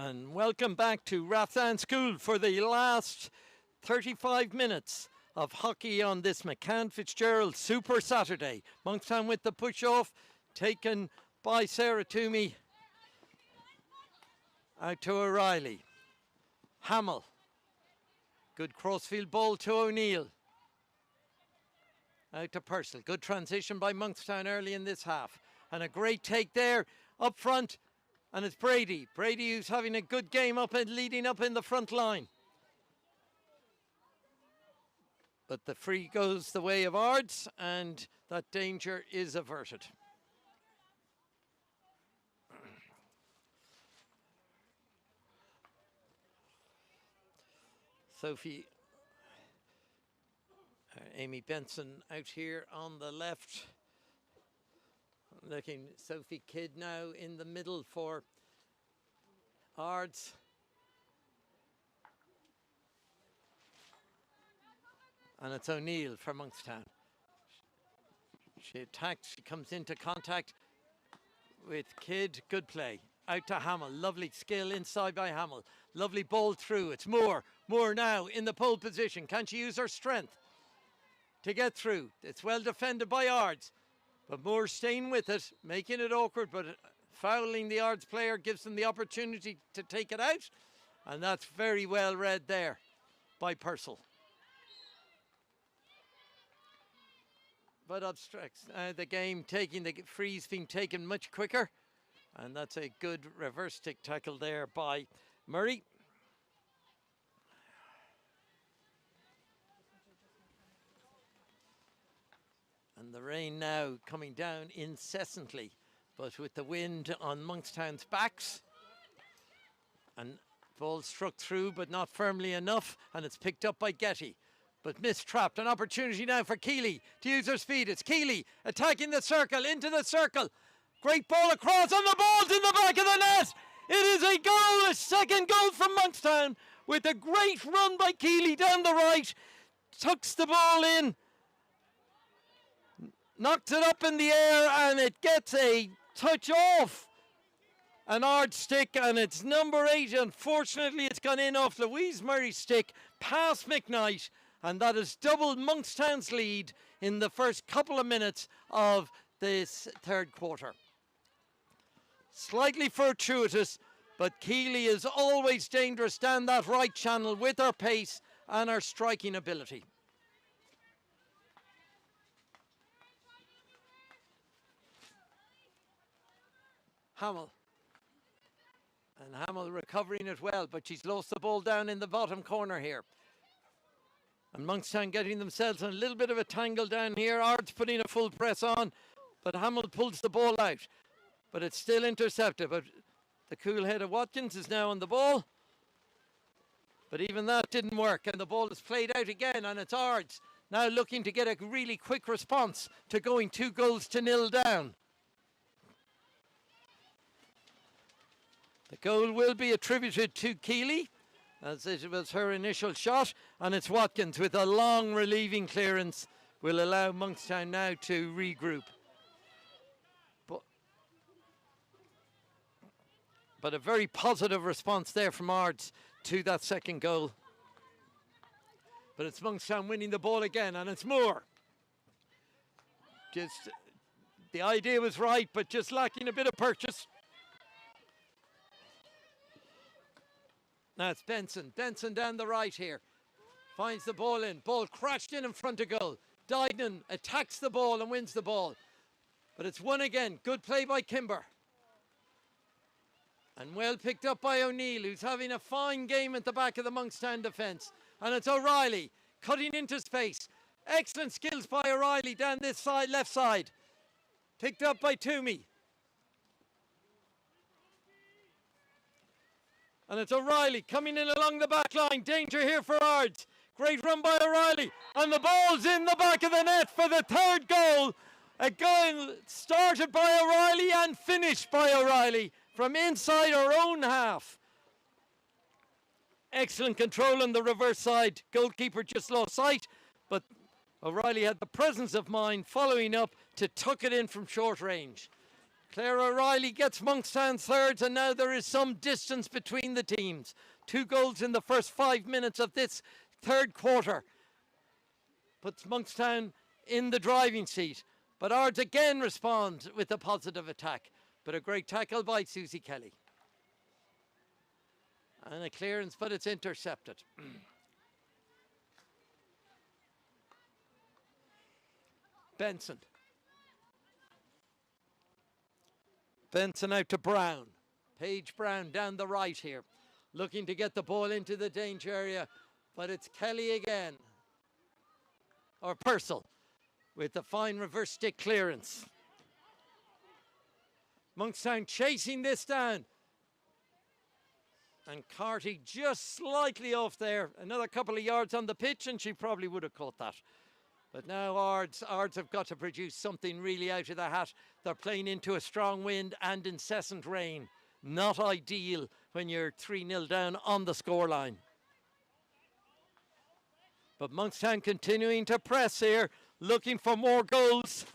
S1: And welcome back to Rathdown School for the last 35 minutes of hockey on this McCann Fitzgerald Super Saturday. Monkstown with the push-off, taken by Sarah Toomey. Out to O'Reilly. Hamill. Good crossfield ball to O'Neill. Out to Purcell. Good transition by Monkstown early in this half. And a great take there up front. And it's Brady. Brady who's having a good game up and leading up in the front line. But the free goes the way of Ards, and that danger is averted. Amy Benson out here on the left. Looking Sophie Kidd now in the middle for Ards. And it's O'Neill for Monkstown. She attacks, she comes into contact with Kidd. Good play. Out to Hamill. Lovely skill inside by Hamill. Lovely ball through. It's Moore. Moore now in the pole position. Can she use her strength to get through? It's well defended by Ards. But Moore staying with it, making it awkward, but fouling the Ards player gives them the opportunity to take it out. And that's very well read there by Purcell. But obstructs the game, taking the free's being taken much quicker. And that's a good reverse stick tackle there by Murray. And the rain now coming down incessantly, but with the wind on Monkstown's backs. And ball struck through, but not firmly enough, and it's picked up by Getty. But mistrapped, an opportunity now for Keeley to use her speed. It's Keeley attacking the circle, into the circle. Great ball across, and the ball's in the back of the net. It is a goal, a second goal from Monkstown, with a great run by Keeley down the right. Tucks the ball in. Knocks it up in the air, and it gets a touch off an Ards stick, and it's number 8. Unfortunately, it's gone in off Louise Murray's stick past McKnight, and that has doubled Monkstown's lead in the first couple of minutes of this third quarter. Slightly fortuitous, but Keeley is always dangerous down that right channel with her pace and her striking ability. Hamill. And Hamill recovering it well, but she's lost the ball down in the bottom corner here. And Monkstown getting themselves in a little bit of a tangle down here. Ards putting a full press on, but Hamill pulls the ball out. But it's still intercepted. But the cool head of Watkins is now on the ball. But even that didn't work, and the ball is played out again, and it's Ards now looking to get a really quick response to going 2-0 down. The goal will be attributed to Keeley, as it was her initial shot, and it's Watkins with a long relieving clearance will allow Monkstown now to regroup. But a very positive response there from Ards to that second goal. But it's Monkstown winning the ball again, and it's Moore. Just, the idea was right, but just lacking a bit of purchase. Now it's Benson. Benson down the right here. Finds the ball in. Ball crashed in front of goal. Dygnan attacks the ball and wins the ball. But it's won again. Good play by Kimber. And well picked up by O'Neill, who's having a fine game at the back of the Monkstown defence. And it's O'Reilly cutting into space. Excellent skills by O'Reilly down this side, left side. Picked up by Toomey. And it's O'Reilly coming in along the back line. Danger here for Ards. Great run by O'Reilly. And the ball's in the back of the net for the third goal. A goal started by O'Reilly and finished by O'Reilly from inside her own half. Excellent control on the reverse side. Goalkeeper just lost sight, but O'Reilly had the presence of mind following up to tuck it in from short range. Claire O'Reilly gets Monkstown thirds, and now there is some distance between the teams. 2 goals in the first 5 minutes of this third quarter puts Monkstown in the driving seat. But Ards again respond with a positive attack. But a great tackle by Susie Kelly. And a clearance, but it's intercepted. Benson. Benson out to Brown. Paige Brown down the right here. Looking to get the ball into the danger area. But it's Kelly again. Or Purcell. With the fine reverse stick clearance. Monkstown chasing this down. And Carty just slightly off there. Another couple of yards on the pitch and she probably would have caught that. But now Ards have got to produce something really out of the hat. They're playing into a strong wind and incessant rain. Not ideal when you're 3-0 down on the scoreline. But Monkstown continuing to press here, looking for more goals.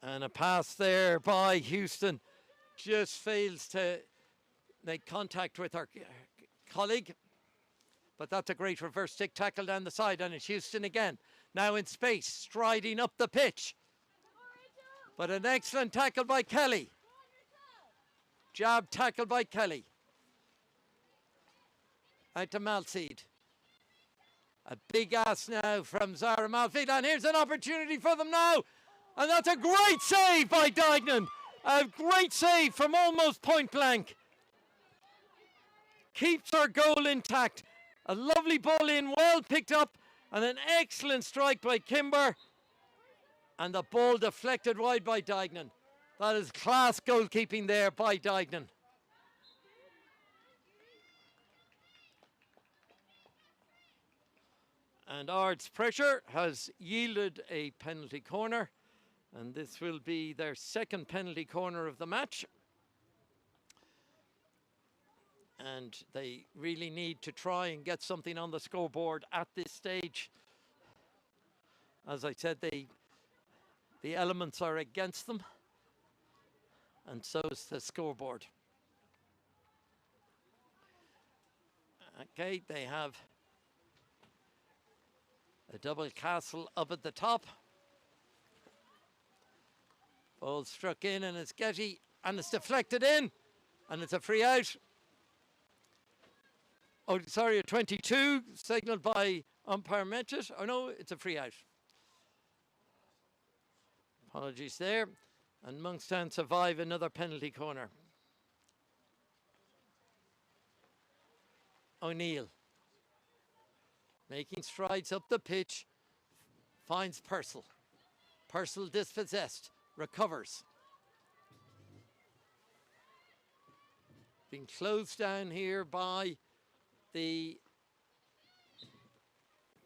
S1: And a pass there by Houston just fails to make contact with her colleague. But that's a great reverse stick tackle down the side, and it's Houston again. Now in space, striding up the pitch. But an excellent tackle by Kelly. Jab tackle by Kelly. Out to Malseed. A big ass now from Zara Malseed, and here's an opportunity for them now. And that's a great save by Dignan. A great save from almost point blank. Keeps her goal intact. A lovely ball in, well picked up, and an excellent strike by Kimber. And the ball deflected wide by Dignan. That is class goalkeeping there by Dignan. And Ards' pressure has yielded a penalty corner. And this will be their second penalty corner of the match. And they really need to try and get something on the scoreboard at this stage. As I said, the elements are against them. And so is the scoreboard. Okay, they have a double castle up at the top. Ball struck in and it's Getty and it's deflected in and it's a free out. Oh, sorry, a 22 signalled by umpire Metchett. Oh no, it's a free out. Apologies there. And Monkstown survive another penalty corner. O'Neill. Making strides up the pitch. Finds Purcell. Purcell dispossessed. Recovers. Being closed down here by the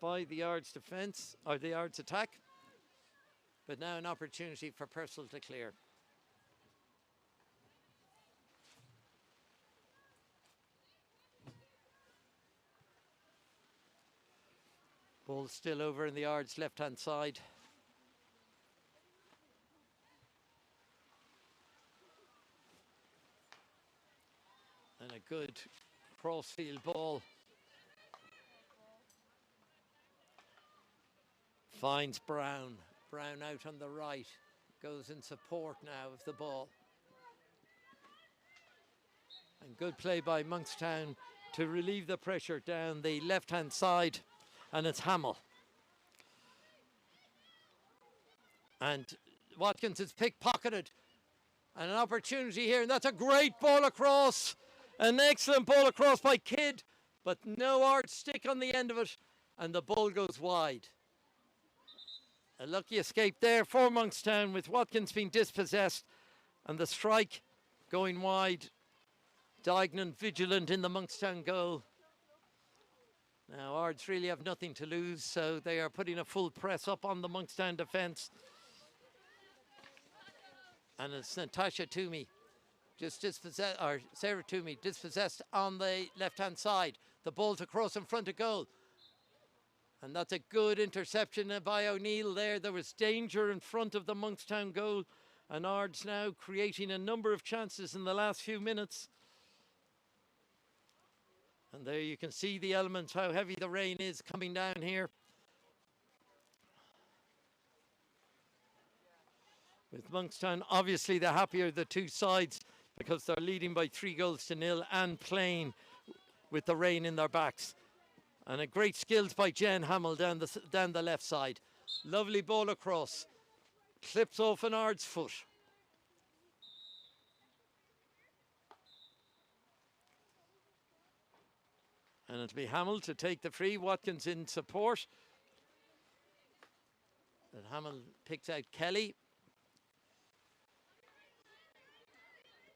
S1: Ards defence, or the Ards attack. But now an opportunity for Purcell to clear. Ball still over in the Ards left-hand side. And a good crossfield ball. Finds Brown. Brown out on the right. Goes in support now of the ball. And good play by Monkstown to relieve the pressure down the left-hand side. And it's Hamill. And Watkins is pickpocketed. And an opportunity here. And that's a great ball across. An excellent ball across by Kidd. But no Ards stick on the end of it. And the ball goes wide. A lucky escape there for Monkstown with Watkins being dispossessed and the strike going wide. Dignan vigilant in the Monkstown goal. Now Ards really have nothing to lose, so they are putting a full press up on the Monkstown defence. And it's Natasha Toomey just dispossessed, or Sarah Toomey dispossessed on the left-hand side. The ball's across in front of goal. And that's a good interception by O'Neill there. There was danger in front of the Monkstown goal. And Ards now creating a number of chances in the last few minutes. And there you can see the elements, how heavy the rain is coming down here. With Monkstown, obviously the happier the two sides because they're leading by 3-0 and playing with the rain in their backs. And a great skills by Jen Hamill down the left side. Lovely ball across. Clips off an Ards foot. And it'll be Hamill to take the free. Watkins in support. And Hamill picks out Kelly.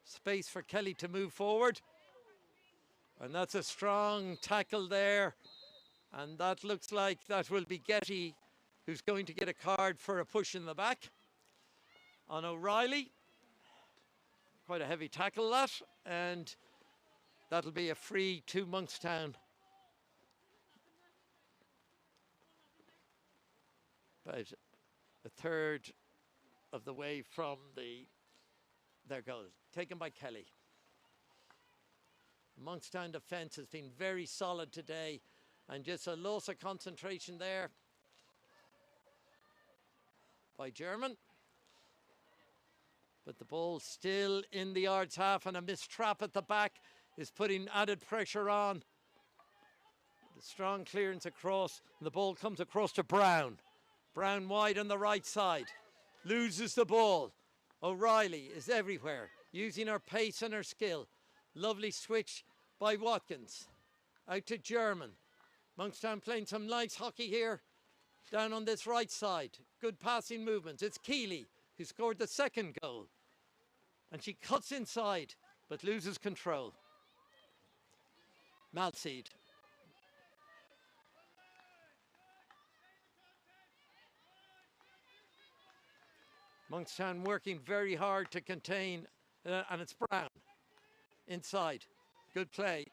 S1: Space for Kelly to move forward. And that's a strong tackle there. And that looks like that will be Getty, who's going to get a card for a push in the back on O'Reilly. Quite a heavy tackle that. And that'll be a free to Monkstown. About a third of the way from their goal. Taken by Kelly. Monkstown defence has been very solid today. And just a loss of concentration there by German. But the ball still in the Ards half, and a missed trap at the back is putting added pressure on. The strong clearance across, and the ball comes across to Brown. Brown wide on the right side. Loses the ball. O'Reilly is everywhere, using her pace and her skill. Lovely switch by Watkins. Out to German. Monkstown playing some nice hockey here down on this right side. Good passing movements. It's Keeley who scored the second goal. And she cuts inside but loses control. Malseed. Monkstown working very hard to contain, and it's Brown inside. Good play.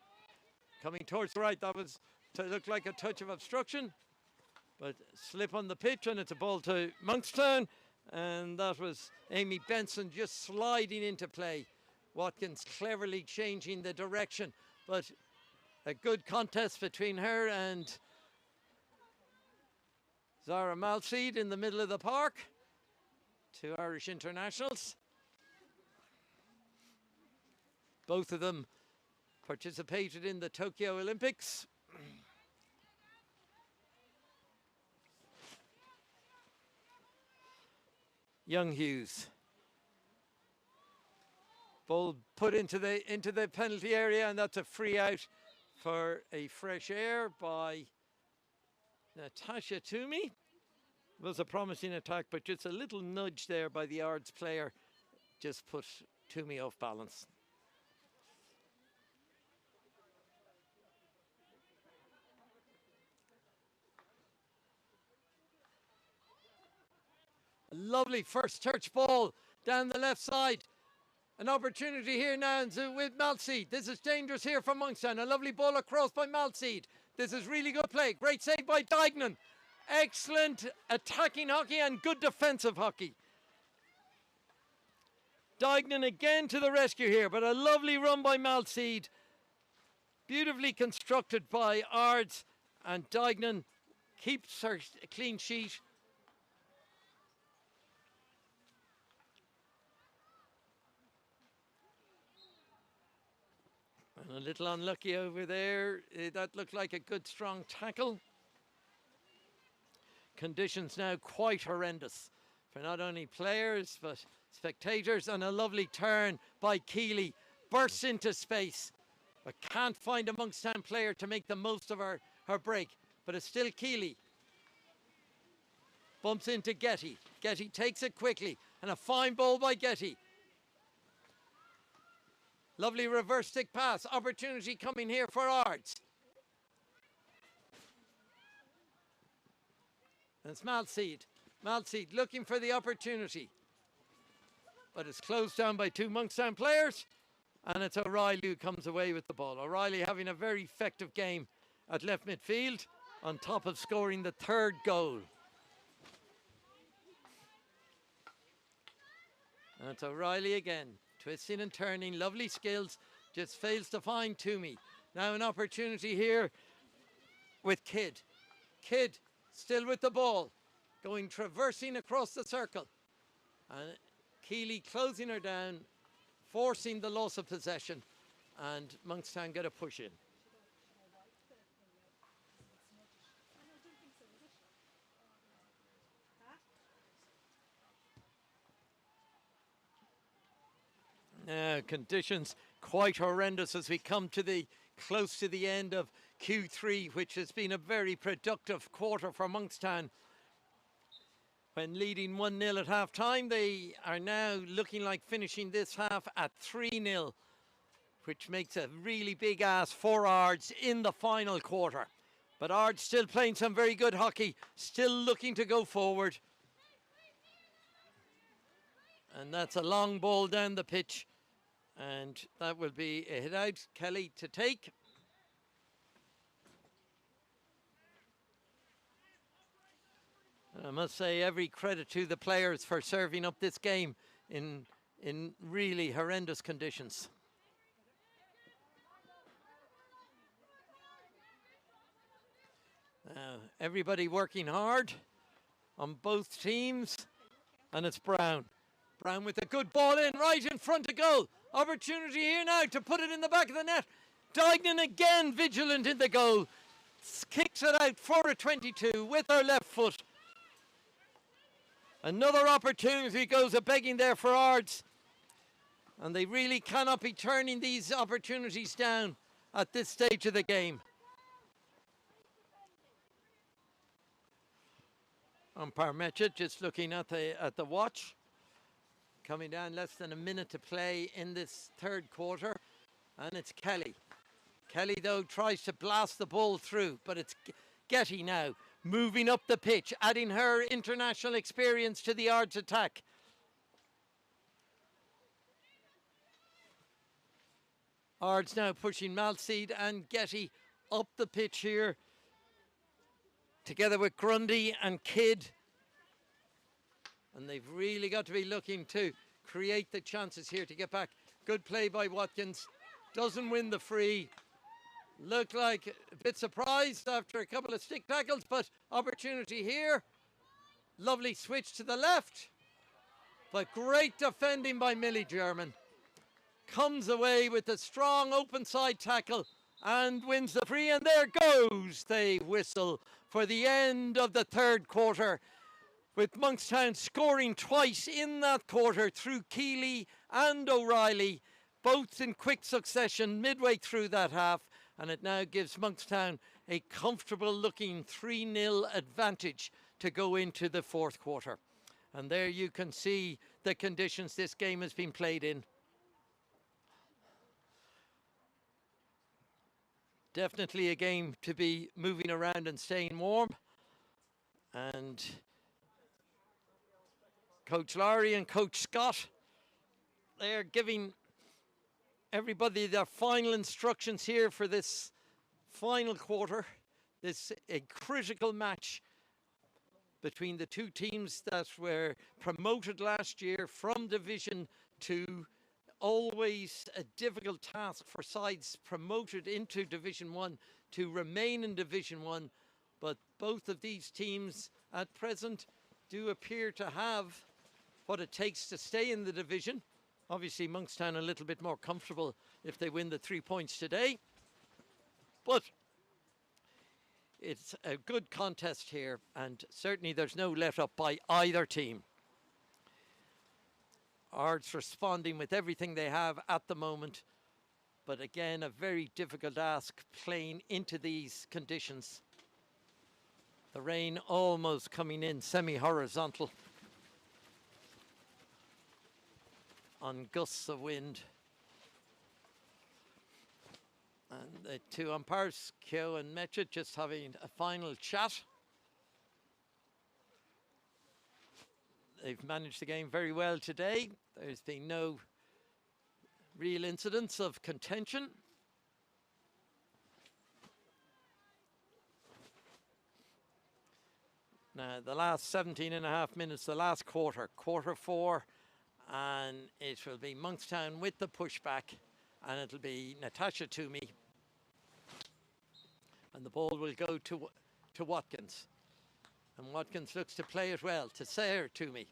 S1: Coming towards the right, that was to look like a touch of obstruction, but slip on the pitch, and it's a ball to Monkstown, and that was Amy Benson just sliding into play. Watkins cleverly changing the direction, but a good contest between her and Zara Malseed in the middle of the park. Two Irish internationals. Both of them participated in the Tokyo Olympics. Young Hughes. Ball put into the penalty area, and that's a free out for a fresh air by Natasha Toomey. It was a promising attack, but just a little nudge there by the Ards player just put Toomey off balance. A lovely first touch ball down the left side. An opportunity here now with Malseed. This is dangerous here from Monkstown. A lovely ball across by Malseed. This is really good play. Great save by Dignan. Excellent attacking hockey and good defensive hockey. Dignan again to the rescue here, but a lovely run by Malseed. Beautifully constructed by Ards, and Dignan keeps her clean sheet. And a little unlucky over there. That looked like a good strong tackle. Conditions now quite horrendous for not only players but spectators, and a lovely turn by Keeley. Bursts into space, but can't find a Monkstown player to make the most of her break. But it's still Keeley. Bumps into Getty. Getty takes it quickly, and a fine ball by Getty. Lovely reverse stick pass. Opportunity coming here for Ards. And it's Malseed. Malseed looking for the opportunity. But it's closed down by two Monkstown players. And it's O'Reilly who comes away with the ball. O'Reilly having a very effective game at left midfield. on top of scoring the third goal. And it's O'Reilly again, twisting and turning, lovely skills, just fails to find Toomey. Now an opportunity here with Kidd. Kidd still with the ball, going traversing across the circle. And Keeley closing her down, forcing the loss of possession, and Monkstown get a push in. Conditions quite horrendous as we come to the close to the end of Q3, which has been a very productive quarter for Monkstown. When leading 1-0 at half time, they are now looking like finishing this half at 3-0, which makes a really big ask for Ards in the final quarter. But Ards still playing some very good hockey, still looking to go forward. And that's a long ball down the pitch. And that will be a hit out. Kelly to take. And I must say every credit to the players for serving up this game in really horrendous conditions. Everybody working hard on both teams. And it's Brown. Brown with a good ball in, right in front of goal. Opportunity here now to put it in the back of the net. Dignan again vigilant in the goal. Kicks it out for a 22 with her left foot. Another opportunity goes a begging there for Ards. And they really cannot be turning these opportunities down at this stage of the game. Umpire Metchett just looking at the watch. Coming down less than a minute to play in this third quarter. And it's Kelly. Kelly, though, tries to blast the ball through, but it's Getty now moving up the pitch, adding her international experience to the Ards attack. Ards now pushing Malseed and Getty up the pitch here, together with Grundy and Kidd. And they've really got to be looking to create the chances here to get back. Good play by Watkins. Doesn't win the free. Looked like a bit surprised after a couple of stick tackles, but opportunity here. Lovely switch to the left. But great defending by Millie German. Comes away with a strong open side tackle and wins the free. And there goes the whistle for the end of the third quarter, with Monkstown scoring twice in that quarter through Keeley and O'Reilly, both in quick succession midway through that half. And it now gives Monkstown a comfortable looking 3-0 advantage to go into the fourth quarter. And there you can see the conditions this game has been played in. Definitely a game to be moving around and staying warm. And Coach Lowry and Coach Scott, they're giving everybody their final instructions here for this final quarter. This a critical match between the two teams that were promoted last year from Division 2. Always a difficult task for sides promoted into Division 1 to remain in Division 1. But both of these teams at present do appear to have what it takes to stay in the division. Obviously, Monkstown a little bit more comfortable if they win the 3 points today. But it's a good contest here, and certainly there's no let up by either team. Ards responding with everything they have at the moment. But again, a very difficult ask playing into these conditions. The rain almost coming in semi-horizontal on gusts of wind. And the two umpires, Keogh and Metchett, just having a final chat. They've managed the game very well today. There's been no real incidents of contention. Now, the last 17 and a half minutes, the last quarter, quarter four, and it will be Monkstown with the pushback, and it'll be Natasha Toomey. And the ball will go to Watkins. And Watkins looks to play it well to Sarah Toomey.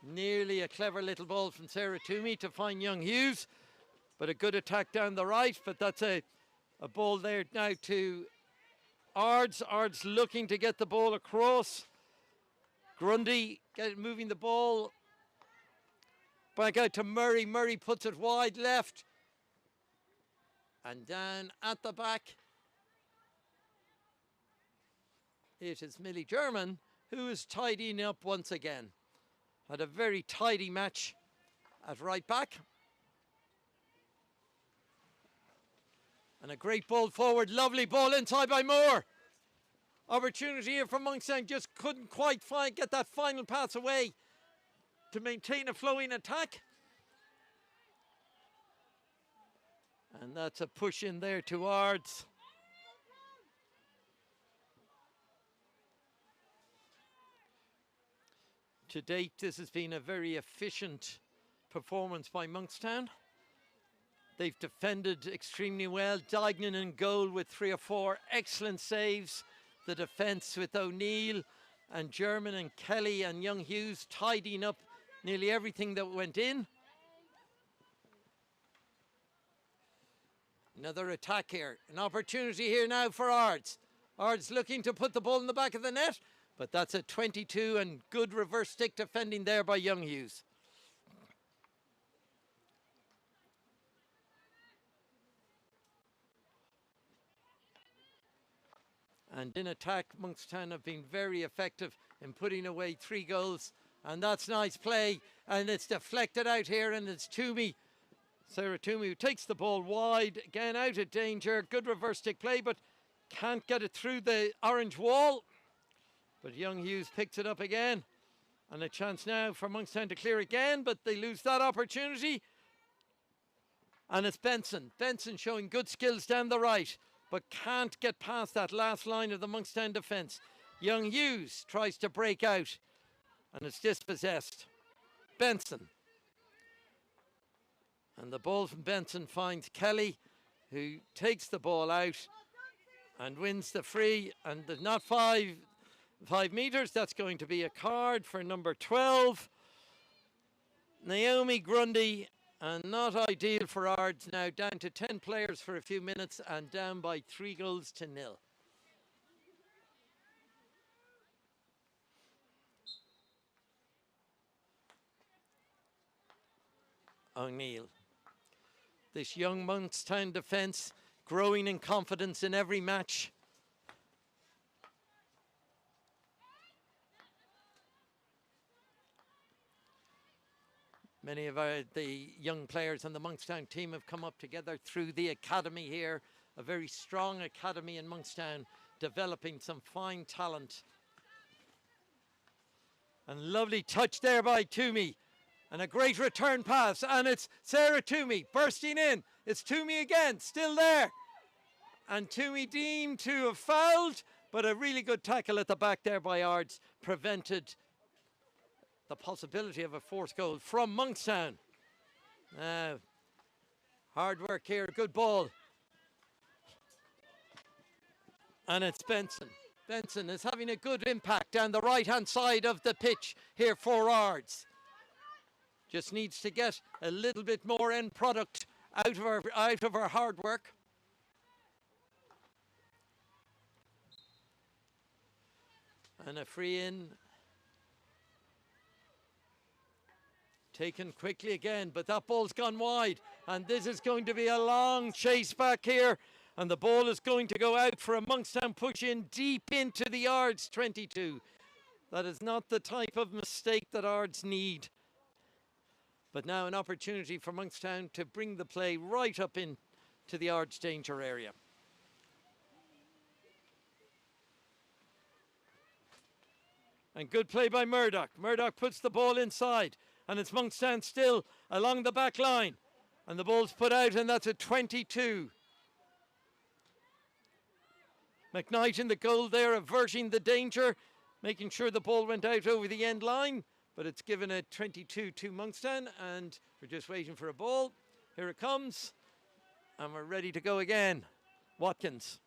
S1: Nearly a clever little ball from Sarah Toomey to find Young Hughes, but a good attack down the right. But that's a ball there now to Ards. Ards looking to get the ball across. Grundy moving the ball back out to Murray. Murray puts it wide left. And down at the back, it is Millie German, who is tidying up once again. Had a very tidy match at right back. And a great ball forward, lovely ball inside by Moore. Opportunity here from Monkstown, just couldn't quite get that final pass away to maintain a flowing attack. And that's a push in there to Ards. To date, this has been a very efficient performance by Monkstown. They've defended extremely well. Dignan in goal with 3 or 4 excellent saves. The defence with O'Neill and German and Kelly and Young Hughes tidying up nearly everything that went in. Another attack here. An opportunity here now for Ards. Ards looking to put the ball in the back of the net, but that's a 22 and good reverse stick defending there by Young Hughes. And in attack, Monkstown have been very effective in putting away 3 goals. And that's nice play. And it's deflected out here, and it's Toomey. Sarah Toomey, who takes the ball wide, again out of danger. Good reverse stick play, but can't get it through the orange wall. But Young Hughes picks it up again. And a chance now for Monkstown to clear again, but they lose that opportunity. And it's Benson. Benson showing good skills down the right, but can't get past that last line of the Monkstown defence. Young Hughes tries to break out, and it's dispossessed. Benson. And the ball from Benson finds Kelly, who takes the ball out and wins the free. And there's not 5 metres. That's going to be a card for number 12. Naomi Grundy. And not ideal for Ards now, down to 10 players for a few minutes and down by 3 goals to 0. O'Neill. This young Monkstown defence growing in confidence in every match. Many of the young players on the Monkstown team have come up together through the academy here. A very strong academy in Monkstown, developing some fine talent. And lovely touch there by Toomey. And a great return pass. And it's Sarah Toomey bursting in. It's Toomey again, still there. And Toomey deemed to have fouled, but a really good tackle at the back there by Ards prevented the possibility of a 4th goal from Monkstown. Hard work here, good ball. And it's Benson. Benson is having a good impact down the right-hand side of the pitch here for Ards. Just needs to get a little bit more end product out of her hard work. And a free in. Taken quickly again, but that ball's gone wide. And this is going to be a long chase back here. And the ball is going to go out for a Monkstown push in deep into the Ards 22. That is not the type of mistake that Ards need. But now an opportunity for Monkstown to bring the play right up into the Ards danger area. And good play by Murdoch. Murdoch puts the ball inside. And it's Monkstown still along the back line. And the ball's put out, and that's a 22. McKnight in the goal there, averting the danger, making sure the ball went out over the end line. But it's given a 22 to Monkstown, and we're just waiting for a ball. Here it comes, and we're ready to go again. Watkins,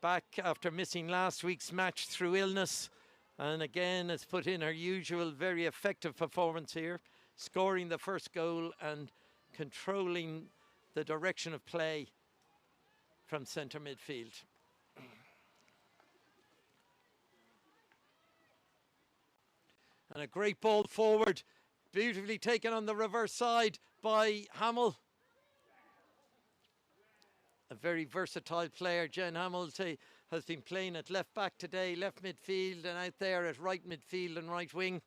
S1: back after missing last week's match through illness, and again has put in her usual very effective performance here, scoring the first goal and controlling the direction of play from centre midfield. And a great ball forward, beautifully taken on the reverse side by Hamill. A very versatile player, Jen Hamill, has been playing at left back today, left midfield, and out there at right midfield and right wing.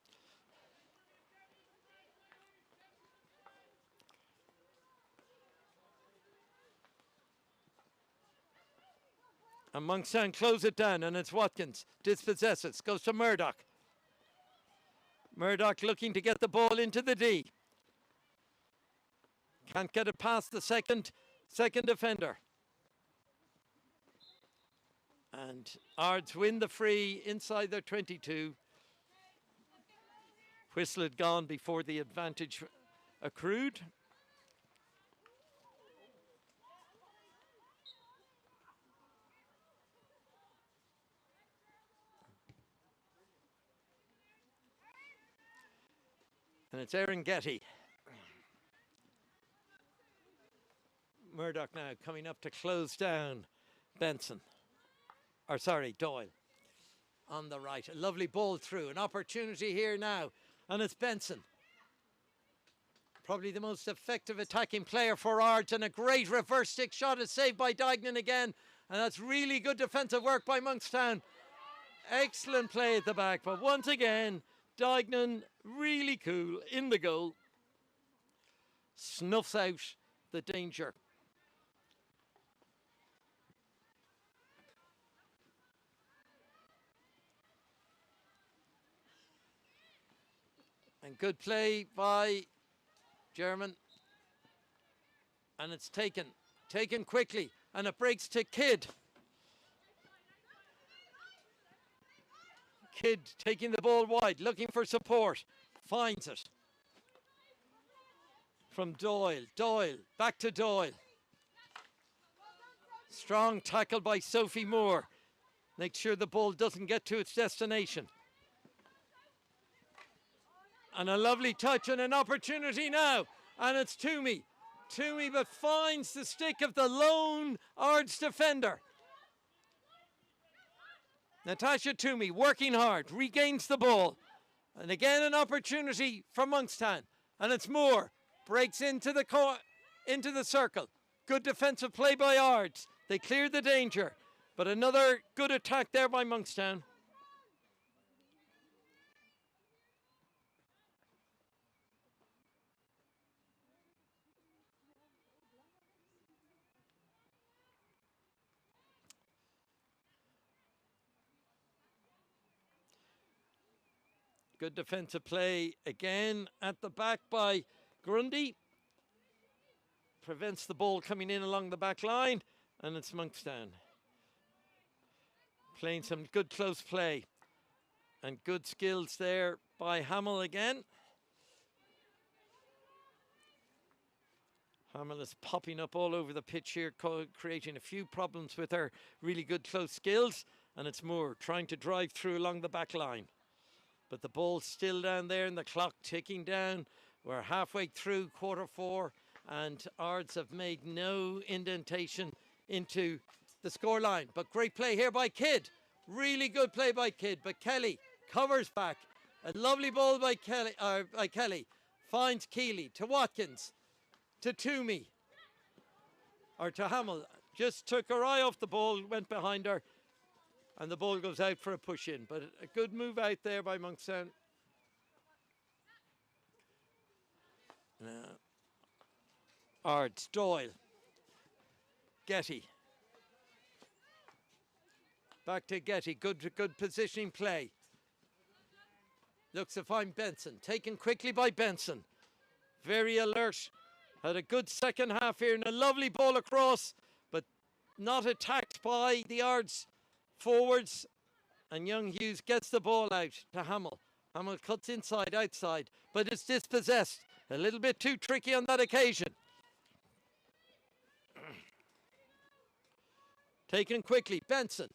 S1: And Monkstown close it down, and it's Watkins, dispossesses, goes to Murdoch. Murdoch looking to get the ball into the D. Can't get it past the second defender. And Ards win the free inside their 22. Whistle had gone before the advantage accrued. And it's Erin Getty. Murdoch now coming up to close down Benson. Or sorry, Doyle. On the right. A lovely ball through. An opportunity here now. And it's Benson. Probably the most effective attacking player for Ards. And a great reverse stick shot is saved by Dignan again. And that's really good defensive work by Monkstown. Excellent play at the back. But once again, Dignan, really cool, in the goal. Snuffs out the danger. And good play by German. And it's taken quickly. And it breaks to Kidd. Kidd taking the ball wide, looking for support. Finds it. From Doyle. Doyle, back to Doyle. Strong tackle by Sophie Moore. Make sure the ball doesn't get to its destination. And a lovely touch and an opportunity now. And it's Toomey. Toomey but finds the stick of the lone Ards defender. Natasha Toomey working hard, regains the ball. And again an opportunity for Monkstown. And it's Moore. Breaks into the circle. Good defensive play by Ards. They clear the danger. But another good attack there by Monkstown. Good defensive play again at the back by Grundy. Prevents the ball coming in along the back line. And it's Monkstown. Playing some good close play. And good skills there by Hamill again. Hamill is popping up all over the pitch here, creating a few problems with her really good close skills. And it's Moore trying to drive through along the back line. But the ball's still down there and the clock ticking down. We're halfway through quarter four and Ards have made no indentation into the scoreline. But great play here by Kidd. Really good play by Kidd. But Kelly covers back. A lovely ball by Kelly. Finds Keeley to Watkins. To Toomey. Or to Hamill. Just took her eye off the ball, went behind her. And the ball goes out for a push in. But a good move out there by Monkstown. Ards, Doyle. Getty. Back to Getty. Good positioning play. Looks to find Benson. Taken quickly by Benson. Very alert. Had a good second half here and a lovely ball across. But not attacked by the Ards forwards, and Young Hughes gets the ball out to Hamill. Hamill cuts inside, outside, but it's dispossessed. A little bit too tricky on that occasion. Taken quickly, Benson.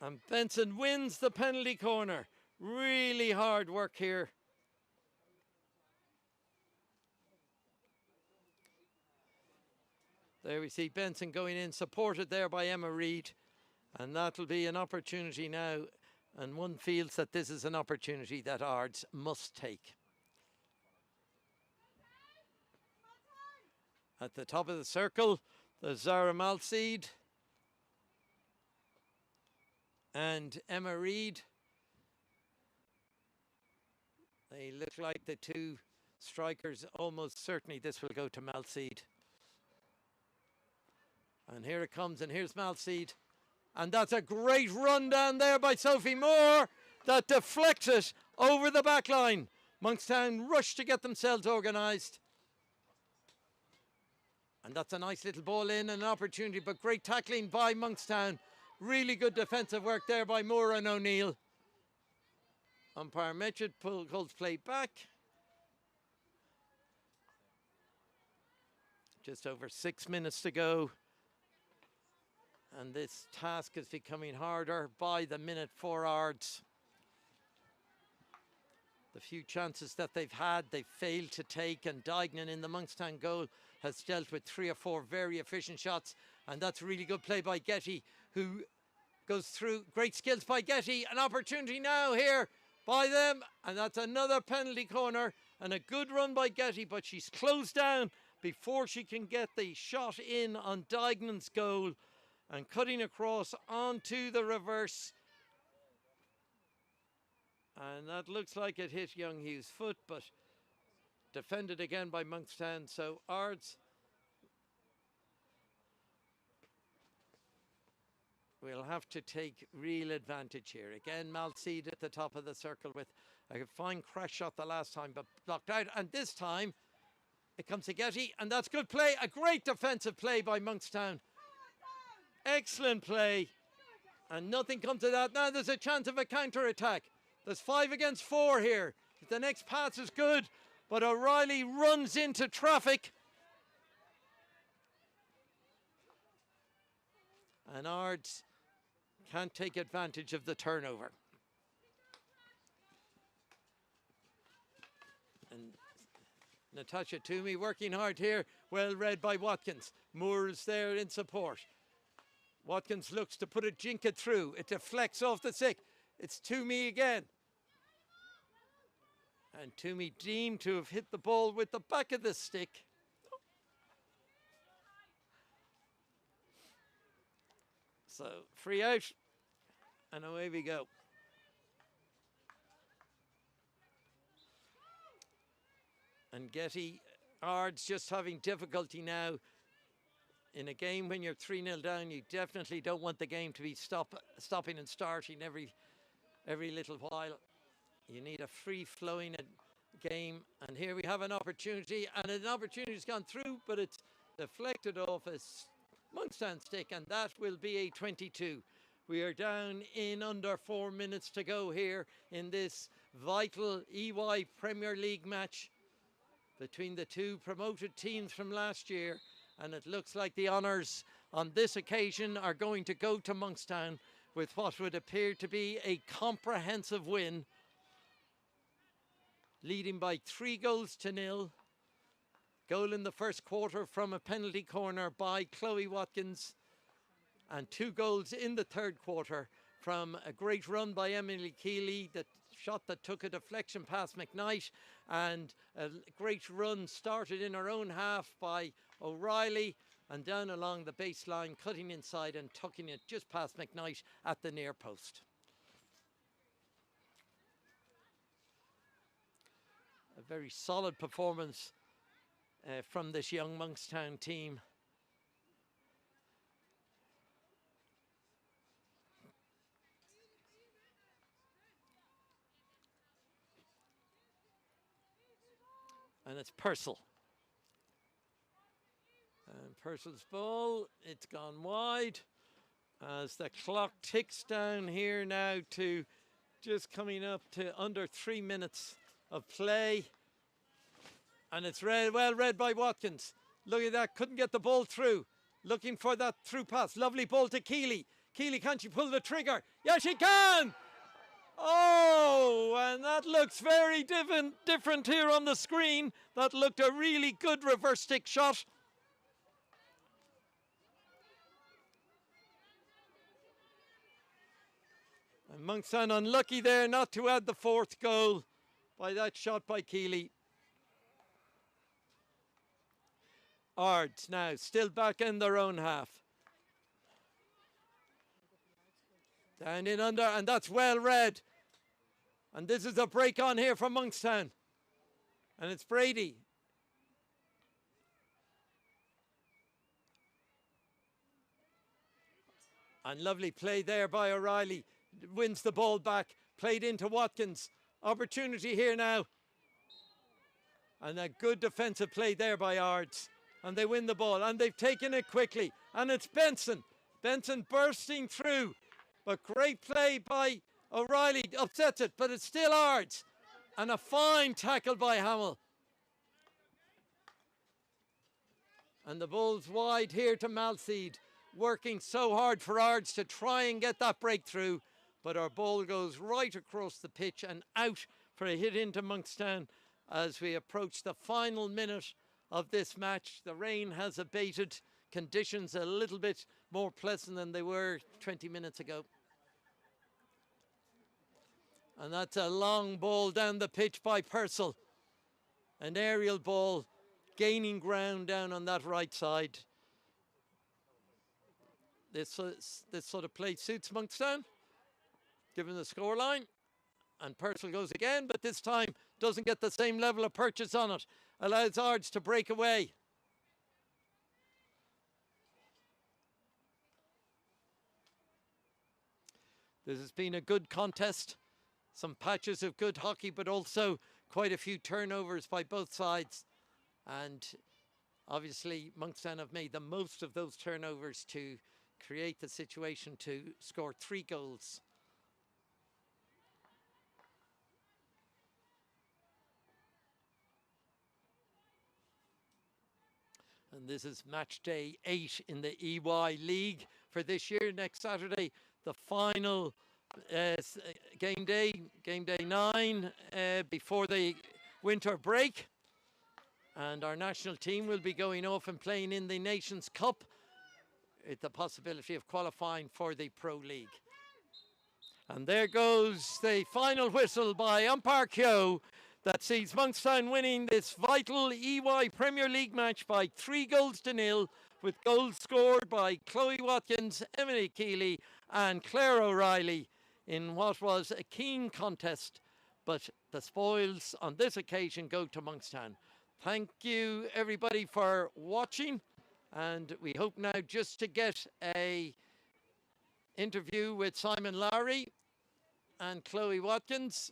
S1: And Benson wins the penalty corner. Really hard work here. There we see Benson going in, supported there by Emma Reid. And that'll be an opportunity now. And one feels that this is an opportunity that Ards must take. At the top of the circle, there's Zara Malseed and Emma Reid. They look like the two strikers. Almost certainly this will go to Malseed. And here it comes, and here's Malseed. And that's a great run down there by Sophie Moore that deflects it over the back line. Monkstown rush to get themselves organised. And that's a nice little ball in and an opportunity, but great tackling by Monkstown. Really good defensive work there by Moore and O'Neill. Umpire Metchett calls play back. Just over 6 minutes to go. And this task is becoming harder by the minute for Ards. The few chances that they've had, they've failed to take, and Dignan in the Monkstown goal has dealt with 3 or 4 very efficient shots, and that's really good play by Getty, who goes through. Great skills by Getty. An opportunity now here by them, and that's another penalty corner, and a good run by Getty, but she's closed down before she can get the shot in on Dignan's goal. And cutting across onto the reverse. And that looks like it hit Young Hughes' foot, but defended again by Monkstown. So Ards will have to take real advantage here. Again, Malseed at the top of the circle with a fine crash shot the last time, but blocked out. And this time it comes to Getty, and that's good play. A great defensive play by Monkstown. Excellent play, and nothing comes of that. Now there's a chance of a counter-attack. There's 5 against 4 here. If the next pass is good, but O'Reilly runs into traffic. And Ards can't take advantage of the turnover. And Natasha Toomey working hard here, well read by Watkins. Moore is there in support. Watkins looks to put a jink it through. It deflects off the stick. It's Toomey again. And Toomey deemed to have hit the ball with the back of the stick. So free out, and away we go. And Getty, Ards just having difficulty now. In a game when you're 3-0 down, you definitely don't want the game to be stopping and starting every little while. You need a free-flowing game. And here we have an opportunity, and an opportunity's gone through, but it's deflected off a Monkstown stick, and that will be a 22. We are down in under 4 minutes to go here in this vital EY Premier League match between the two promoted teams from last year. And it looks like the honours on this occasion are going to go to Monkstown with what would appear to be a comprehensive win, leading by 3-0. Goal in the first quarter from a penalty corner by Chloe Watkins, and 2 goals in the third quarter from a great run by Emily Keeley, the shot that took a deflection past McKnight, and a great run started in her own half by O'Reilly, and down along the baseline, cutting inside and tucking it just past McKnight at the near post. A very solid performance from this young Monkstown team. And it's Purcell. And Purcell's ball, it's gone wide as the clock ticks down here now to just coming up to under 3 minutes of play. And it's well read by Watkins. Look at that, couldn't get the ball through. Looking for that through pass. Lovely ball to Keeley. Keeley, can't she pull the trigger? Yes, she can! Oh, and that looks very different here on the screen. That looked a really good reverse stick shot. And Monkstown unlucky there not to add the 4th goal by that shot by Keeley. Ards now still back in their own half. Down in under, and that's well read. And this is a break on here from Monkstown. And it's Brady. And lovely play there by O'Reilly. Wins the ball back. Played into Watkins. Opportunity here now. And a good defensive play there by Ards. And they win the ball. And they've taken it quickly. And it's Benson. Benson bursting through. But great play by O'Reilly. Upsets it. But it's still Ards. And a fine tackle by Hamill. And the ball's wide here to Malseed. Working so hard for Ards to try and get that breakthrough. But our ball goes right across the pitch and out for a hit into Monkstown as we approach the final minute of this match. The rain has abated. Conditions a little bit more pleasant than they were 20 minutes ago. And that's a long ball down the pitch by Purcell. An aerial ball gaining ground down on that right side. This sort of play suits Monkstown, given the scoreline. And Purcell goes again, but this time doesn't get the same level of purchase on it. Allows Ards to break away. This has been a good contest. Some patches of good hockey, but also quite a few turnovers by both sides. And obviously Monkstown have made the most of those turnovers to create the situation to score 3 goals. And this is match day 8 in the EY League for this year. Next Saturday, the final game day 9 before the winter break. And our national team will be going off and playing in the Nations Cup with the possibility of qualifying for the Pro League. And there goes the final whistle by umpire Keogh that sees Monkstown winning this vital EY Premier League match by 3-0, with goals scored by Chloe Watkins, Emily Keeley and Claire O'Reilly in what was a keen contest, but the spoils on this occasion go to Monkstown. Thank you everybody for watching, and we hope now just to get a interview with Simon Lowry and Chloe Watkins.